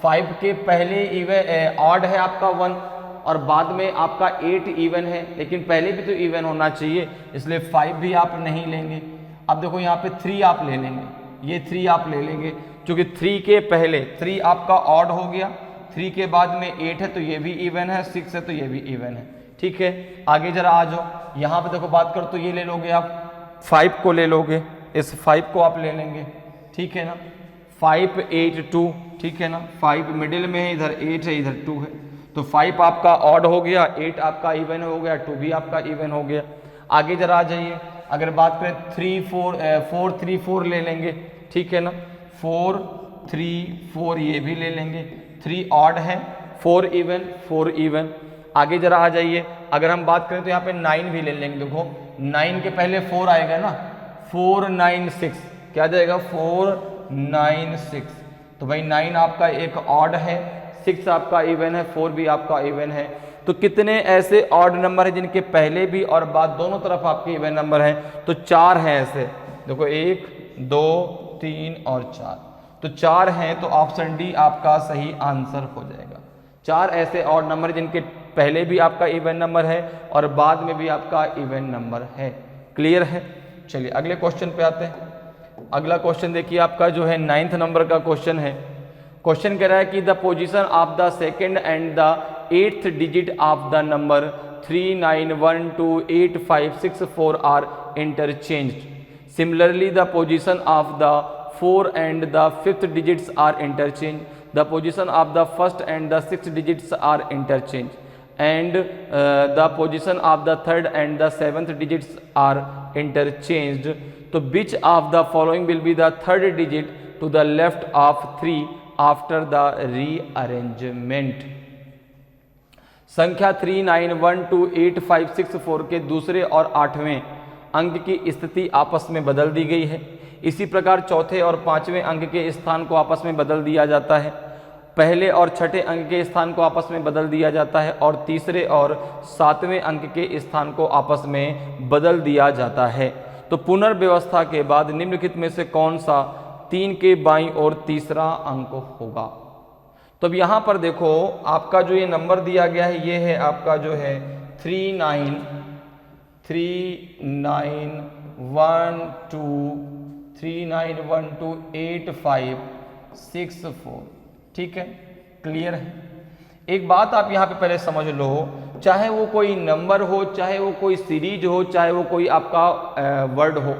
Speaker 1: 5 के पहले इवन ऑड है आपका 1 और बाद में आपका 8 इवन है, लेकिन पहले भी तो इवन होना चाहिए, इसलिए 5 भी आप नहीं लेंगे। अब देखो यहाँ पे 3 आप ले लेंगे, ये 3 आप ले लेंगे क्योंकि 3 के पहले 3 आपका ऑड हो गया, 3 के बाद में 8 है तो ये भी इवन है, 6 है तो ये भी इवन है। ठीक है, आगे जरा आ जाओ, यहाँ पे देखो बात करो तो ये ले लोगे आप, 5 को ले लोगे, इस 5 को आप ले लेंगे। ठीक है ना, 5 8 2, ठीक है ना, 5 मिडिल में है, इधर 8 है, इधर 2 है, तो 5 आपका ऑड हो गया, 8 आपका इवन हो गया, 2 भी आपका इवन हो गया। आगे जरा आ जाइए, अगर बात करें 4 3 4 ले लेंगे, ठीक है ना, 4 3 4 ये भी ले लेंगे, 3 ऑड है, 4 इवन। आगे जरा आ जाइए, अगर हम बात करें तो यहाँ पे 9 भी ले लेंगे। देखो 9 के पहले 4 आएगा ना, 4 9 6, क्या जाएगा 4 9 6। तो भाई 9 आपका एक ऑड है, 6 आपका इवन है, 4 भी आपका इवन है। तो कितने ऐसे ऑड नंबर है जिनके पहले भी और बाद दोनों तरफ आपके इवन नंबर हैं? तो 4 हैं ऐसे। देखो 1 2 3 और 4, तो 4 हैं, तो ऑप्शन डी आपका सही आंसर हो जाएगा। 4 ऐसे ऑड नंबर जिनके पहले भी आपका इवन नंबर है और बाद में भी आपका इवन नंबर है। क्लियर है? चलिए अगले क्वेश्चन पे आते हैं। अगला क्वेश्चन देखिए आपका जो है 9th नंबर का क्वेश्चन है। क्वेश्चन कह रहा है कि the position of the second and the 8th digit of the number 3 9 1 2 8 5 6 4 are interchanged. Similarly the position of the 4 and the 5th digits are interchanged. The position of the 1st and the 6th digits are interchanged, and the position of the 3rd and the 7th digits are interchanged. So which of the following will be the 3rd digit to the left of 3 after the rearrangement? संख्या 3 9 1 2 8 5 6 4 के दूसरे और 8वें अंक की स्थिति आपस में बदल दी गई है। इसी प्रकार चौथे और 5वें अंक के स्थान को आपस में बदल दिया जाता है। पहले और छठे अंक के स्थान को आपस में बदल दिया जाता है और तीसरे और 7वें अंक के स्थान को आपस में बदल दिया जाता है। तो पुनर्व्यवस्था के बाद निम्नलिखित में से कौन सा 3 के बाईं ओर तीसरा अंक होगा? तो अब यहाँ पर देखो आपका जो ये नंबर दिया गया है ये है आपका जो है 3 9 1 2 3 9 1 2 8 5 6 4। ठीक है, क्लियर है? एक बात आप यहाँ पे पहले समझ लो, चाहे वो कोई नंबर हो, चाहे वो कोई सीरीज हो, चाहे वो कोई आपका वर्ड हो,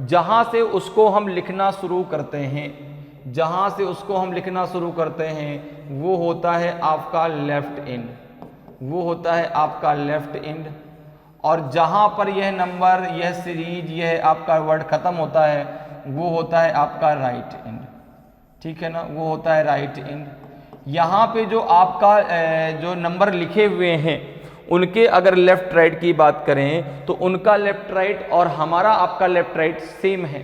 Speaker 1: जहाँ से उसको हम लिखना शुरू करते हैं, जहाँ से उसको हम लिखना शुरू करते हैं वो होता है आपका लेफ्ट एंड, वो होता है आपका लेफ्ट एंड। और जहाँ पर यह नंबर, यह सीरीज, यह आपका वर्ड खत्म होता है वो होता है आपका राइट एंड। ठीक है ना, वो होता है राइट एंड। यहाँ पे जो आपका जो नंबर लिखे हुए हैं उनके अगर लेफ्ट राइट की बात करें तो उनका लेफ्ट राइट और हमारा आपका लेफ्ट राइट सेम है।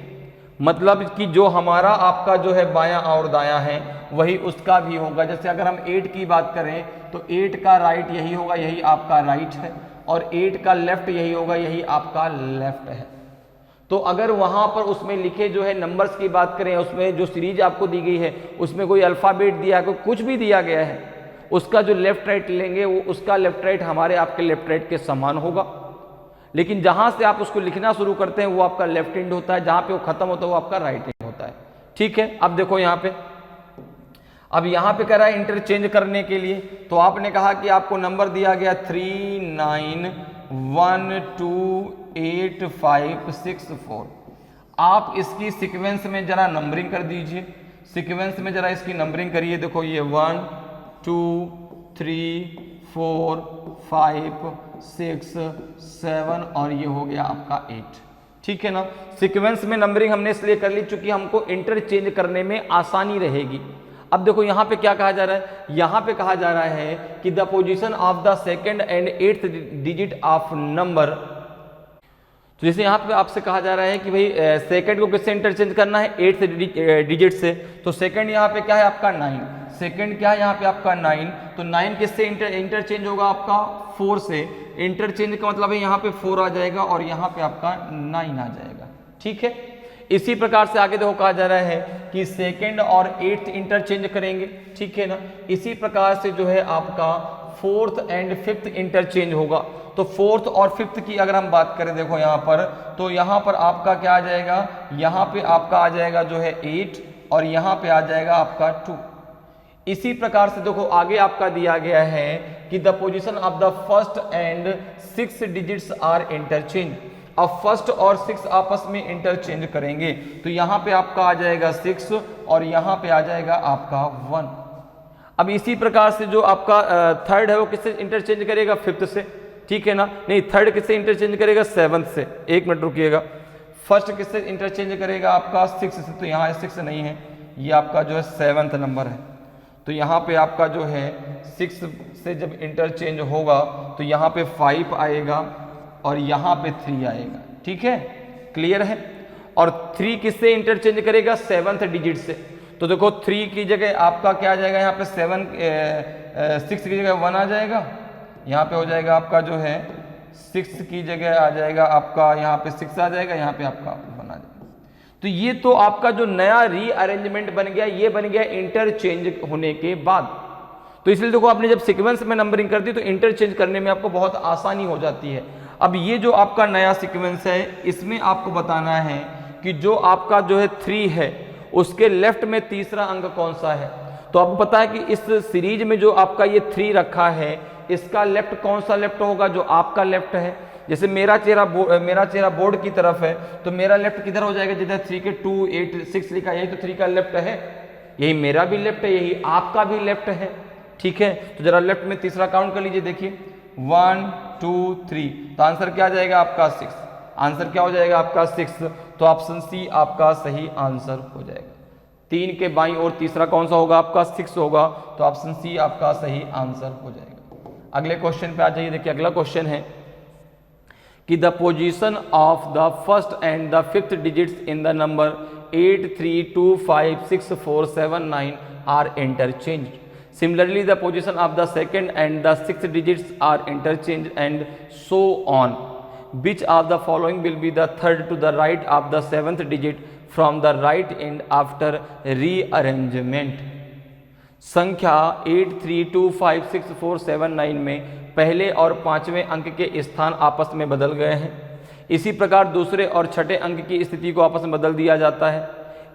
Speaker 1: मतलब कि जो हमारा आपका जो है बायां और दायां है वही उसका भी होगा। जैसे अगर हम 8 की बात करें तो 8 का राइट यही होगा, यही आपका राइट है, और 8 का लेफ्ट यही होगा, यही आपका लेफ्ट है। तो अगर वहां पर उसमें लिखे जो है नंबर्स की बात करें, उसमें जो सीरीज आपको दी गई है उसमें कोई अल्फ़ाबेट दिया है, कोई कुछ भी दिया गया है, उसका जो लेफ्ट राइट लेंगे वो उसका लेफ्ट राइट हमारे आपके लेफ्ट राइट के समान होगा। लेकिन जहां से आप उसको लिखना शुरू करते हैं वो आपका लेफ्ट हैंड होता है, जहां पे वो खत्म होता है वो आपका राइट हैंड होता है। ठीक है, अब देखो यहाँ पे, अब यहाँ पे कह रहा है इंटरचेंज करने के लिए, तो आपने कहा कि आपको नंबर दिया गया 3 9 1 2 8 5 6 4। आप इसकी सीक्वेंस में जरा नंबरिंग कर दीजिए, सीक्वेंस में जरा इसकी नंबरिंग करिए। देखो ये 1 2 3 4 5 6 7 और ये हो गया आपका 8। ठीक है ना, सीक्वेंस में नंबरिंग हमने इसलिए कर ली चूंकि हमको इंटरचेंज करने में आसानी रहेगी। अब देखो यहाँ पे क्या कहा जा रहा है, यहाँ पे कहा जा रहा है कि the position of the second and 8th digit of number. तो जैसे यहाँ पे आपसे कहा जा रहा है कि भाई सेकंड को किससे इंटरचेंज करना है, 8th डिजिट से। तो सेकंड यहाँ पे क्या है आपका 9, सेकंड क्या है यहाँ पे आपका 9, तो 9 किससे इंटरचेंज होगा आपका 4 से। इंटरचेंज का मतलब है यहाँ पे 4 आ जाएगा और यहाँ पे आपका 9 आ जाएगा। ठीक है, इसी प्रकार से आगे देखो कहा जा रहा है कि सेकंड और 8th इंटरचेंज करेंगे। ठीक है ना, इसी प्रकार से जो है आपका 4th एंड 5th इंटरचेंज होगा। तो 4th और 5th की अगर हम बात करें देखो यहाँ पर, तो यहाँ पर आपका क्या आ जाएगा, यहाँ पे आपका आ जाएगा जो है 8 और यहाँ पे आ जाएगा आपका 2। इसी प्रकार से देखो आगे आपका दिया गया है कि the position of the first and 6 digits are interchange. अब फर्स्ट और 6 आपस में इंटरचेंज करेंगे तो यहाँ पे आपका आ जाएगा 6 और यहाँ पे आ जाएगा आपका 1। अब इसी प्रकार से जो आपका थर्ड है वो किससे इंटरचेंज करेगा, 5th से। ठीक है ना। नहीं, थर्ड किससे इंटरचेंज करेगा, सेवंथ से। एक मिनट रुकिएगा, फर्स्ट किससे इंटरचेंज करेगा आपका, सिक्स से। तो यहाँ सिक्स नहीं है, ये आपका जो है सेवंथ नंबर है। तो यहाँ पे आपका जो है सिक्स से जब इंटरचेंज होगा तो यहाँ पे 5 आएगा और यहाँ पे 3 आएगा, ठीक है, क्लियर है। और 3 किससे इंटरचेंज करेगा, सेवंथ डिजिट से। तो देखो 3 की जगह आपका क्या आ जाएगा, यहाँ पे 6 की जगह 1 आ जाएगा, यहाँ पे हो जाएगा आपका जो है 6 की जगह आ जाएगा आपका, यहाँ पे 6 आ जाएगा, यहाँ पे आपका 1 आ जाएगा। तो ये तो आपका जो नया रीअरेंजमेंट बन गया, ये बन गया इंटरचेंज होने के बाद। तो इसलिए देखो आपने जब सीक्वेंस में नंबरिंग कर दी तो इंटरचेंज करने में आपको बहुत आसानी हो जाती है। अब ये जो आपका नया सीक्वेंस है, इसमें आपको बताना है कि जो आपका जो है 3 है, उसके लेफ्ट में तीसरा अंक कौन सा है। तो आपको पता है कि इस सीरीज में जो आपका ये 3 रखा है, इसका लेफ्ट कौन सा लेफ्ट होगा, जो आपका लेफ्ट है। जैसे मेरा चेहरा बोर्ड की तरफ है, तो मेरा लेफ्ट किधर हो जाएगा, जिधर 3 के 2 8 6 लिखा है, यही तो 3 का लेफ्ट है, यही मेरा भी लेफ्ट है, यही आपका भी लेफ्ट है, ठीक है। तो जरा लेफ्ट में तीसरा काउंट कर लीजिए, देखिए 1 2 3, तो आंसर क्या आ जाएगा आपका 6। आंसर क्या हो जाएगा आपका 6, तो ऑप्शन सी आपका सही आंसर हो जाएगा। 3 के बाईं और तीसरा कौन सा होगा आपका, 6 होगा, तो ऑप्शन सी आपका सही आंसर हो जाएगा। अगले क्वेश्चन पे आ जाइए, देखिए अगला क्वेश्चन है कि the position of the first and the fifth digits in the number 8 3 2 5 6 4 7 9 are interchange. Similarly the position of the second and the sixth digits are interchange and so on. Which of the following will be the third to the right of the seventh digit from the right end after rearrangement? संख्या 8 3 2 5 6 4 7 9 में पहले और पांचवें अंक के स्थान आपस में बदल गए हैं। इसी प्रकार दूसरे और छठे अंक की स्थिति को आपस में बदल दिया जाता है।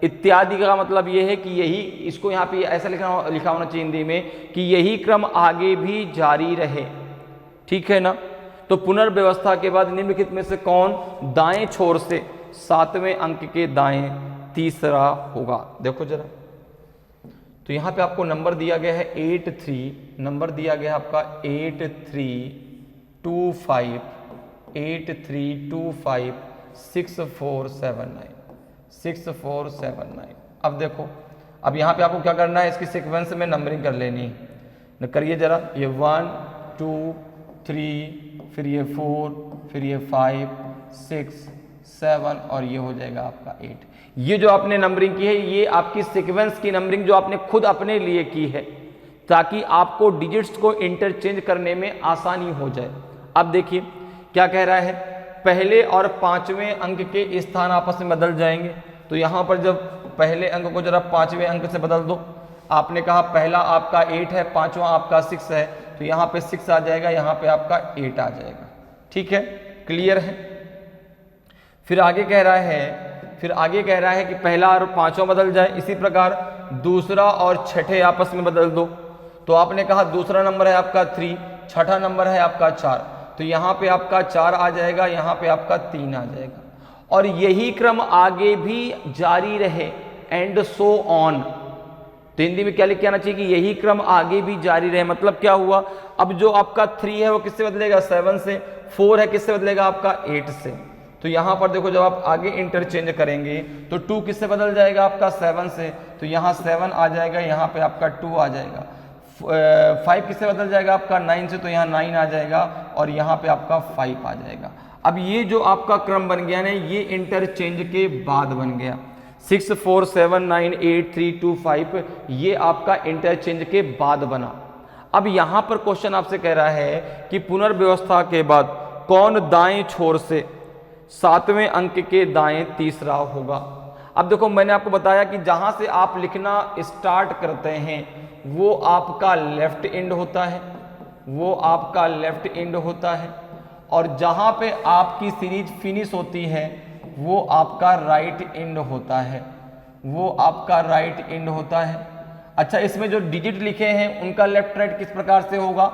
Speaker 1: इत्यादि का मतलब यह है कि यही, इसको यहाँ पे ऐसा लिखा होना चाहिए हिंदी में कि यही क्रम आगे भी जारी रहे, ठीक है ना। तो पुनर्व्यवस्था के बाद निम्नलिखित में से कौन दाएं छोर से सातवें अंक के दाएं तीसरा होगा। देखो जरा, तो यहाँ पे आपको नंबर दिया गया है 8 3, नंबर दिया गया है आपका 8 3 2 5 8 3 2 5 6 4 7 9 6 4 7 9। अब देखो, अब यहाँ पे आपको क्या करना है, इसकी सीक्वेंस में नंबरिंग कर लेनी है। करिए जरा, ये 1 2 3, फिर ये 4, फिर ये 5 6 7 और ये हो जाएगा आपका 8। ये जो आपने नंबरिंग की है, ये आपकी सीक्वेंस की नंबरिंग जो आपने खुद अपने लिए की है, ताकि आपको डिजिट्स को इंटरचेंज करने में आसानी हो जाए। अब देखिए क्या कह रहा है, पहले और पांचवें अंक के स्थान आपस में बदल जाएंगे। तो यहाँ पर जब पहले अंक को जरा पांचवें अंक से बदल दो, आपने कहा पहला आपका 8 है, पांचवा आपका 6 है, तो यहाँ पे 6 आ जाएगा, यहाँ पे आपका 8 आ जाएगा, ठीक है, क्लियर है। फिर आगे कह रहा है कि पहला और पांचवा बदल जाए। इसी प्रकार दूसरा और छठे आपस में बदल दो। तो आपने कहा दूसरा नंबर है आपका 3, छठा नंबर है आपका 4, तो यहाँ पे आपका 4 आ जाएगा, यहाँ पे आपका 3 आ जाएगा। और यही क्रम आगे भी जारी रहे, एंड सो ऑन। तो हिंदी में क्या लिख के आना चाहिए कि यही क्रम आगे भी जारी रहे। मतलब क्या हुआ, अब जो आपका 3 है वो किससे बदलेगा, 7 से। 4 है किससे बदलेगा, आपका 8 से। तो यहाँ पर देखो, जब आप आगे इंटरचेंज करेंगे तो 2 किससे बदल जाएगा, आपका 7 से। तो यहाँ 7 आ जाएगा, यहाँ पे आपका 2 आ जाएगा। 5 किससे बदल जाएगा, आपका 9 से, तो यहाँ 9 आ जाएगा और यहाँ पे आपका 5 आ जाएगा। अब ये जो आपका क्रम बन गया ना, ये इंटरचेंज के बाद बन गया। 6 4 7 9 8 3 2 5, ये आपका इंटरचेंज के बाद बना। अब यहाँ पर क्वेश्चन आपसे कह रहा है कि पुनर्व्यवस्था के बाद कौन दाएं छोर से सातवें अंक के दाएं तीसरा होगा। अब देखो, मैंने आपको बताया कि जहां से आप लिखना स्टार्ट करते हैं वो आपका लेफ्ट एंड होता है, वो आपका लेफ्ट एंड होता है, और जहां पे आपकी सीरीज फिनिश होती है वो आपका राइट एंड होता है, वो आपका राइट एंड होता है। अच्छा, इसमें जो डिजिट लिखे हैं उनका लेफ्ट राइट किस प्रकार से होगा,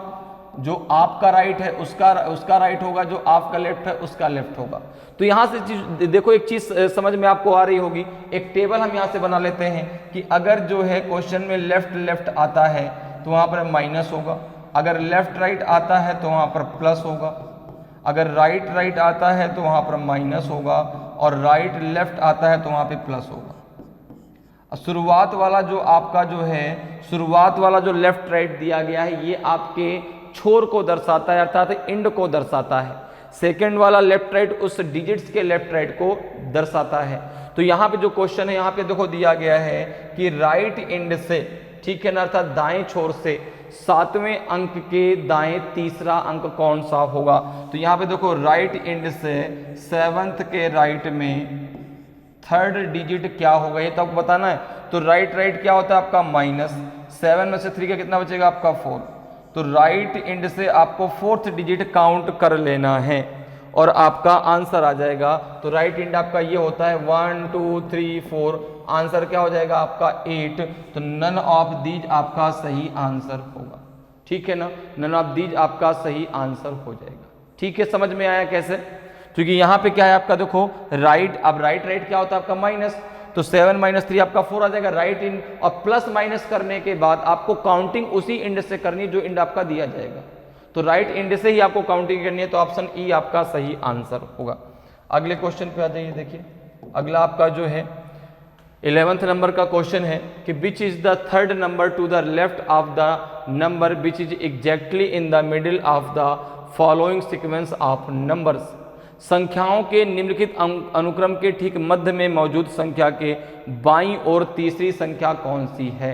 Speaker 1: जो आपका राइट है उसका राइट होगा, जो आपका लेफ्ट है उसका लेफ्ट होगा। तो यहां से देखो, एक चीज समझ में आपको आ रही होगी, एक टेबल हम यहां से बना लेते हैं कि अगर जो है क्वेश्चन में लेफ्ट लेफ्ट आता है तो वहां पर माइनस होगा, अगर लेफ्ट राइट आता है तो वहाँ पर प्लस होगा, अगर राइट राइट आता है तो वहाँ पर माइनस होगा, और राइट लेफ्ट आता है तो वहाँ पे प्लस होगा। शुरुआत वाला जो आपका जो है, शुरुआत वाला जो लेफ्ट राइट दिया गया है ये आपके छोर को दर्शाता है, अर्थात इंड को दर्शाता है। सेकेंड वाला लेफ्ट राइट उस डिजिट्स के लेफ्ट राइट को दर्शाता है। तो यहाँ पे जो क्वेश्चन है यहाँ पे देखो दिया गया है कि राइट इंड से, ठीक है ना, अर्थात दाएं छोर से 7वें अंक के दाएं तीसरा अंक कौन सा होगा। तो यहाँ पे देखो राइट इंड से 7th के राइट में थर्ड डिजिट क्या होगा ये तो आपको बताना है। तो राइट राइट क्या होता है आपका माइनस, 7 में से 3 का कितना बचेगा आपका 4। तो राइट इंड से आपको 4th डिजिट काउंट कर लेना है और आपका आंसर आ जाएगा। तो राइट इंड आपका ये होता है 1 2 3 4, आंसर क्या हो जाएगा आपका 8। तो नन ऑफ दीज आपका सही आंसर होगा, ठीक है ना, नन ऑफ दीज आपका सही आंसर हो जाएगा। ठीक है, समझ में आया कैसे? क्योंकि यहाँ पे क्या है आपका देखो राइट, अब राइट राइट क्या होता है आपका माइनस, तो 7 - 3 आपका 4 आ जाएगा राइट इंड, और प्लस माइनस करने के बाद आपको काउंटिंग उसी इंड से करनी जो इंड आपका दिया जाएगा। तो राइट इंड से ही आपको काउंटिंग करनी है, तो ऑप्शन ई आपका सही आंसर होगा। अगले क्वेश्चन पे आ जाइए। देखिए अगला आपका जो है 11th नंबर का क्वेश्चन है कि which is the third number two the left of the number which is exactly in the middle of the following sequence of numbers. संख्याओं के निम्नलिखित अनुक्रम के ठीक मध्य में मौजूद संख्या के बाईं ओर तीसरी संख्या कौन सी है।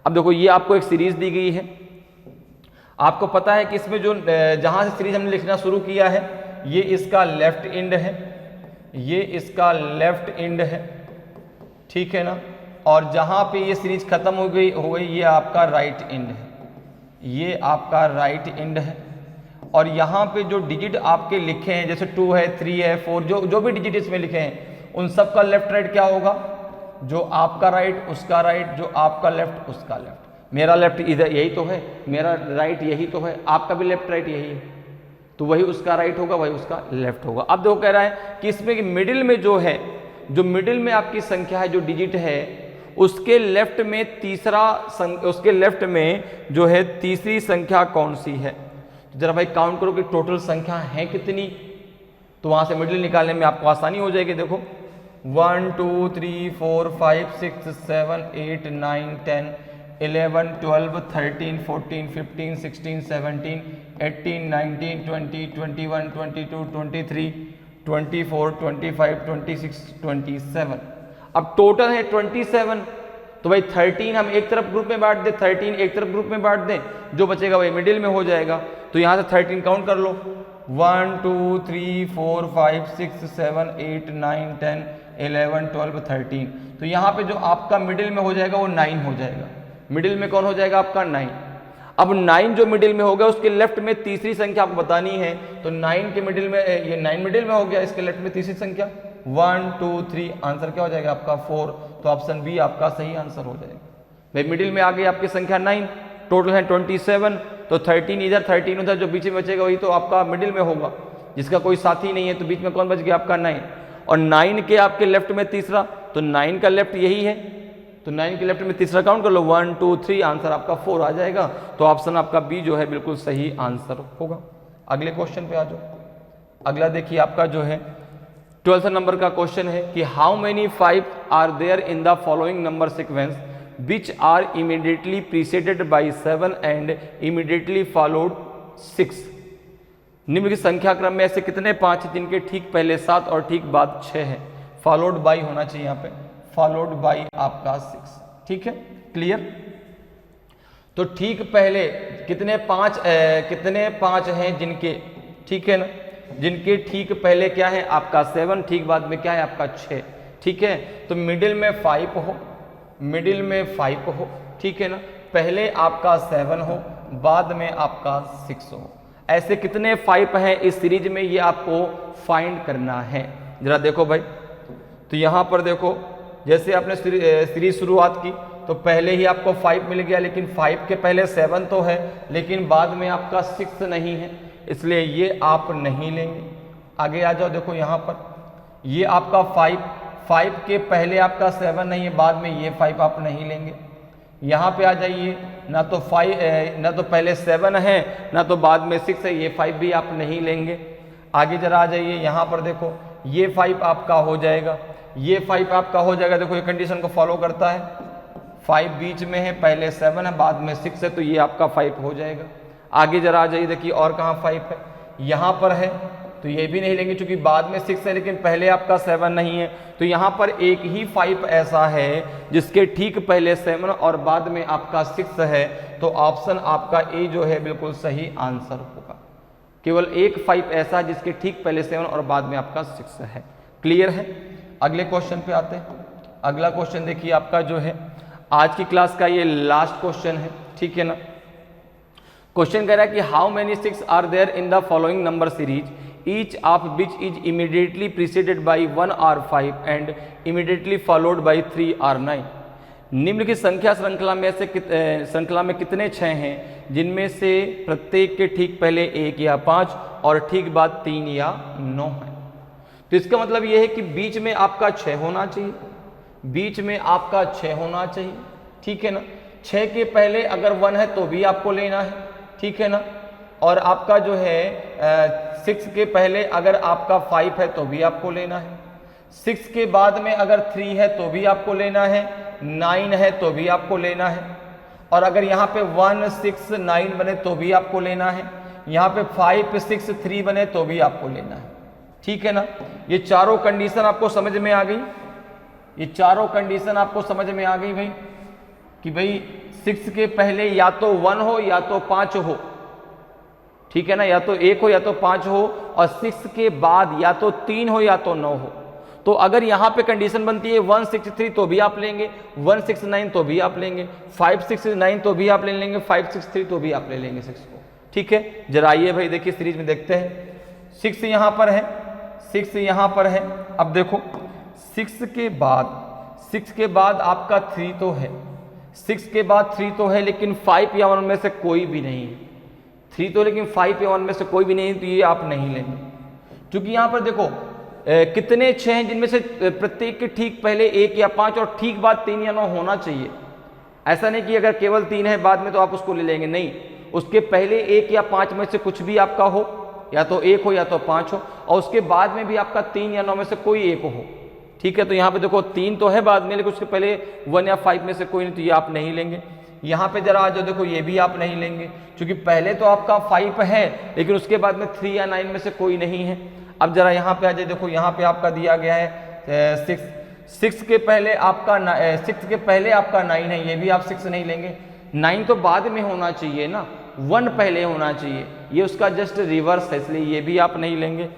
Speaker 1: अब देखो ये आपको एक सीरीज दी गई है, आपको पता है कि इसमें जो जहां से सीरीज हमने लिखना शुरू किया है ये इसका लेफ्ट इंड है, ये इसका लेफ्ट इंड है, ठीक है ना, और जहां पे ये सीरीज खत्म हो गई ये आपका राइट इंड है, ये आपका राइट इंड है। और यहाँ पे जो डिजिट आपके लिखे हैं जैसे 2 है 3 है 4, जो भी डिजिट इसमें लिखे हैं उन सब का लेफ्ट राइट क्या होगा, जो आपका राइट उसका राइट, जो आपका लेफ्ट उसका लेफ्ट। मेरा लेफ्ट इधर यही तो है, मेरा राइट यही तो है, आपका भी लेफ्ट राइट यही है, तो वही उसका राइट होगा वही उसका लेफ्ट होगा। अब देखो कह रहा है कि इसमें मिडिल में जो है, जो मिडिल में आपकी संख्या है, जो डिजिट है उसके लेफ्ट में उसके लेफ्ट में जो है तीसरी संख्या कौन सी है। जरा भाई काउंट करो कि टोटल संख्या है कितनी, तो वहां से मिडिल निकालने में आपको आसानी हो जाएगी। देखो 1 2 3 4 5 6 7 8 9 10 11 12 13 14 15 16 17 18 19 20 21 22 23 24 25 26 27। अब टोटल है 27, तो भाई 13 हम एक तरफ ग्रुप में बांट दें, 13 एक तरफ ग्रुप में बांट दें, जो बचेगा वही मिडिल में हो जाएगा। तो यहां से 13 काउंट कर लो, 1 2 3 4 5 6 7 8 9 10 11 12 13। तो यहाँ पे जो आपका मिडिल में हो जाएगा वो 9 हो जाएगा। मिडिल में कौन हो जाएगा आपका 9। अब 9 जो मिडिल में होगा उसके लेफ्ट में तीसरी संख्या आपको बतानी है, तो 9 के मिडिल में, ये 9 मिडिल में हो गया, इसके लेफ्ट में तीसरी संख्या 1 2 3, आंसर क्या हो जाएगा आपका 4। तो ऑप्शन बी आपका सही आंसर हो जाएगा। भाई मिडिल में आ गई आपकी संख्या 9, टोटल है 27, तो 13 इधर 13 उधर, जो बीच में बचेगा वही तो आपका मिडिल में होगा, जिसका कोई साथी नहीं है, तो बीच में कौन बच गया आपका 9, और 9 के आपके लेफ्ट में तीसरा, तो 9 का लेफ्ट यही है, तो 9 के लेफ्ट में तीसरा काउंट कर लो 1 2 3, आंसर आपका 4 आ जाएगा। तो ऑप्शन आपका बी जो है बिल्कुल सही आंसर होगा। अगले क्वेश्चन पे आ जाओ। अगला देखिए आपका जो है 12th नंबर का क्वेश्चन है कि how many 5 are there in the following number sequence which are immediately preceded by 7 and immediately followed 6। निम्नलिखित संख्या क्रम में ऐसे कितने 5 हैं जिनके ठीक पहले 7 और ठीक बाद 6 है। फॉलोड बाई होना चाहिए यहाँ पे, फॉलोड बाई आपका 6, ठीक है, क्लियर। तो ठीक पहले कितने 5 हैं जिनके, ठीक है ना, जिनके ठीक पहले क्या है आपका 7, ठीक बाद में क्या है आपका 6, ठीक है। तो मिडिल में 5 हो, मिडिल में 5 हो, ठीक है ना, पहले आपका 7 हो, बाद में आपका 6 हो। ऐसे कितने 5 हैं इस सीरीज में, ये आपको फाइंड करना है। जरा देखो भाई, तो यहां पर देखो जैसे आपने सीरीज शुरुआत की तो पहले ही आपको 5 मिल गया, लेकिन 5 के पहले 7 तो है, लेकिन बाद में आपका 6 नहीं है, इसलिए ये आप नहीं लेंगे। आगे आ जाओ, देखो यहां पर ये आपका 5 के पहले आपका 7 नहीं है, बाद में ये 5 आप नहीं लेंगे। यहाँ पे आ जाइए, ना तो 5 ना तो पहले 7 है ना तो बाद में 6 है, ये 5 भी आप नहीं लेंगे। आगे जरा आ जाइए, यहाँ पर देखो ये 5 आपका हो जाएगा, ये 5 आपका हो जाएगा। देखो ये कंडीशन को फॉलो करता है, 5 बीच में है, पहले 7 है, बाद में 6 है, तो ये आपका 5 हो जाएगा। आगे जरा आ जाइए, देखिए और कहाँ 5 है, यहाँ पर है, तो ये भी नहीं लेंगे क्योंकि बाद में 6 है लेकिन पहले आपका 7 नहीं है। तो यहाँ पर एक ही 5 ऐसा है जिसके ठीक पहले 7 और बाद में आपका 6 है, तो ऑप्शन आपका ए जो है बिल्कुल सही आंसर होगा। केवल एक 5 ऐसा है जिसके ठीक पहले 7 और बाद में आपका 6 है। क्लियर है? अगले क्वेश्चन पे आते हैं। अगला क्वेश्चन देखिए आपका जो है आज की क्लास का ये लास्ट क्वेश्चन है, ठीक है ना। क्वेश्चन कह रहा है कि how many 6 are there in the following number series, each of which is immediately preceded by 1 or 5 and immediately followed by 3 or 9। निम्नलिखित संख्या श्रृंखला में कितने 6 हैं जिनमें से प्रत्येक के ठीक पहले 1 या 5 और ठीक बाद 3 या 9 है। तो इसका मतलब यह है कि बीच में आपका 6 होना चाहिए, बीच में आपका 6 होना चाहिए, ठीक है ना। 6 के पहले अगर 1 है तो भी आपको लेना है, ठीक है ना। और आपका जो है 6 के पहले अगर आपका 5 है तो भी आपको लेना है, 6 के बाद में अगर 3 है तो भी आपको लेना है, 9 है तो भी आपको लेना है, और अगर यहाँ पे 1 6 9 बने तो भी आपको लेना है, यहाँ पे 5 6 3 बने तो भी आपको लेना है, ठीक है ना। ये चारों कंडीशन आपको समझ में आ गई, ये चारों कंडीशन आपको समझ में आ गई भाई, कि भाई 6 के पहले या तो 1 हो या तो 5 हो, ठीक है ना, या तो 1 हो या तो 5 हो, और 6 के बाद या तो 3 हो या तो 9 हो। तो अगर यहाँ पे कंडीशन बनती है 1 6 3 तो भी आप लेंगे, 1 6 9 तो भी आप लेंगे, 5 6 9 तो भी आप ले लेंगे, 5 6 3 तो भी आप ले लेंगे 6 को, ठीक है। जरा आइए भाई देखिए सीरीज में देखते हैं। 6 यहाँ पर है, 6 यहाँ पर है। अब देखो 6 के बाद आपका 3 तो है, 6 के बाद 3 तो है लेकिन 5 या 1 में से कोई भी नहीं है, 3 तो लेकिन 5 या 1 में से कोई भी नहीं है, तो ये आप नहीं लेंगे। क्योंकि यहाँ पर देखो कितने 6 हैं जिनमें से प्रत्येक के ठीक पहले 1 या 5 और ठीक बाद 3 या 9 होना चाहिए। ऐसा नहीं कि अगर केवल 3 है बाद में तो आप उसको ले लेंगे, नहीं, उसके पहले 1 या 5 में से कुछ भी आपका हो, या तो 1 हो या तो 5 हो, और उसके बाद में भी आपका 3 या 9 में से कोई एक हो, ठीक है। तो यहाँ पे देखो 3 तो है बाद में लेकिन उसके पहले 1 या 5 में से कोई नहीं, तो ये आप नहीं लेंगे। यहाँ पे जरा आ जाओ, देखो ये भी आप नहीं लेंगे क्योंकि पहले तो आपका 5 है लेकिन उसके बाद में 3 या 9 में से कोई नहीं है। अब जरा यहाँ पे आ जाए, देखो यहाँ पे आपका दिया गया है 6 के पहले आपका 6 के पहले आपका 9 है, ये भी आप 6 नहीं लेंगे। 9 तो बाद में होना चाहिए ना, 1 पहले होना चाहिए, ये उसका जस्ट रिवर्स है, इसलिए ये भी आप नहीं लेंगे।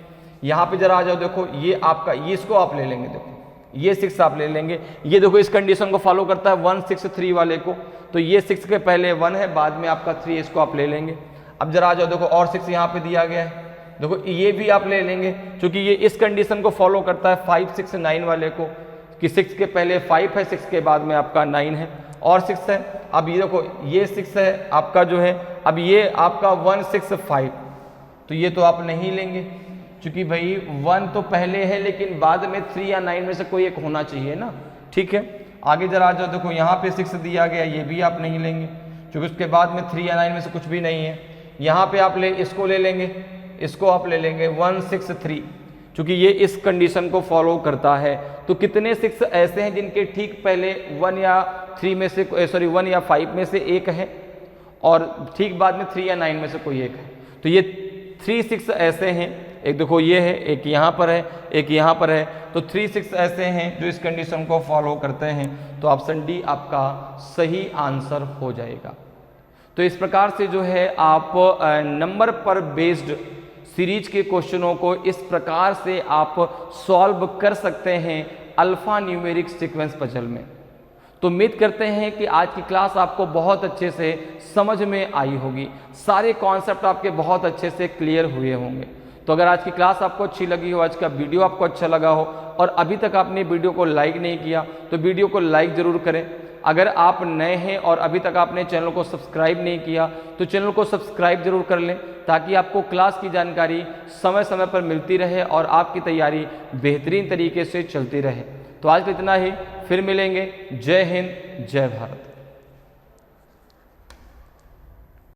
Speaker 1: यहाँ पे जरा आ जाओ, देखो ये आपका, ये इसको आप ले लेंगे, देखो ये 6 आप ले लेंगे। ये देखो इस कंडीशन को फॉलो करता है 1 6 3 वाले को, तो ये 6 के पहले 1 है, बाद में आपका 3, इसको आप ले लेंगे। अब जरा आ जाओ, देखो और 6 यहाँ पे दिया गया है, देखो ये भी आप ले लेंगे क्योंकि ये इस कंडीशन को फॉलो करता है 5 6 9 वाले को, कि 6 के पहले 5 है, 6 के बाद में आपका 9 है और 6 है। अब ये देखो ये 6 है आपका जो है, अब ये आपका 1 6 5, तो ये तो आप नहीं लेंगे क्योंकि भाई 1 तो पहले है लेकिन बाद में 3 या 9 में से कोई एक होना चाहिए ना, ठीक है। आगे जरा आ जाओ, देखो यहाँ पे 6 दिया गया, ये भी आप नहीं लेंगे क्योंकि उसके बाद में 3 या 9 में से कुछ भी नहीं है। यहाँ पे आप इसको ले लेंगे, इसको आप ले लेंगे 1 6 3, क्योंकि ये इस कंडीशन को फॉलो करता है। तो कितने 6 ऐसे हैं जिनके ठीक पहले 1 या 3 में से 1 या 5 में से एक है और ठीक बाद में 3 या 9 में से कोई एक है। तो ये 3 6 ऐसे हैं, एक देखो ये है, एक यहाँ पर है, एक यहाँ पर है, तो 3 6 ऐसे हैं जो इस कंडीशन को फॉलो करते हैं। तो ऑप्शन डी आपका सही आंसर हो जाएगा। तो इस प्रकार से जो है आप नंबर पर बेस्ड सीरीज के क्वेश्चनों को इस प्रकार से आप सॉल्व कर सकते हैं अल्फा न्यूमेरिक सीक्वेंस पजल में। तो उम्मीद करते हैं कि आज की क्लास आपको बहुत अच्छे से समझ में आई होगी, सारे कॉन्सेप्ट आपके बहुत अच्छे से क्लियर हुए होंगे। तो अगर आज की क्लास आपको अच्छी लगी हो, आज का वीडियो आपको अच्छा लगा हो और अभी तक आपने वीडियो को लाइक नहीं किया तो वीडियो को लाइक ज़रूर करें। अगर आप नए हैं और अभी तक आपने चैनल को सब्सक्राइब नहीं किया तो चैनल को सब्सक्राइब जरूर कर लें ताकि आपको क्लास की जानकारी समय समय पर मिलती रहे और आपकी तैयारी बेहतरीन तरीके से चलती रहे। तो आज तो इतना ही, फिर मिलेंगे। जय हिंद, जय भारत।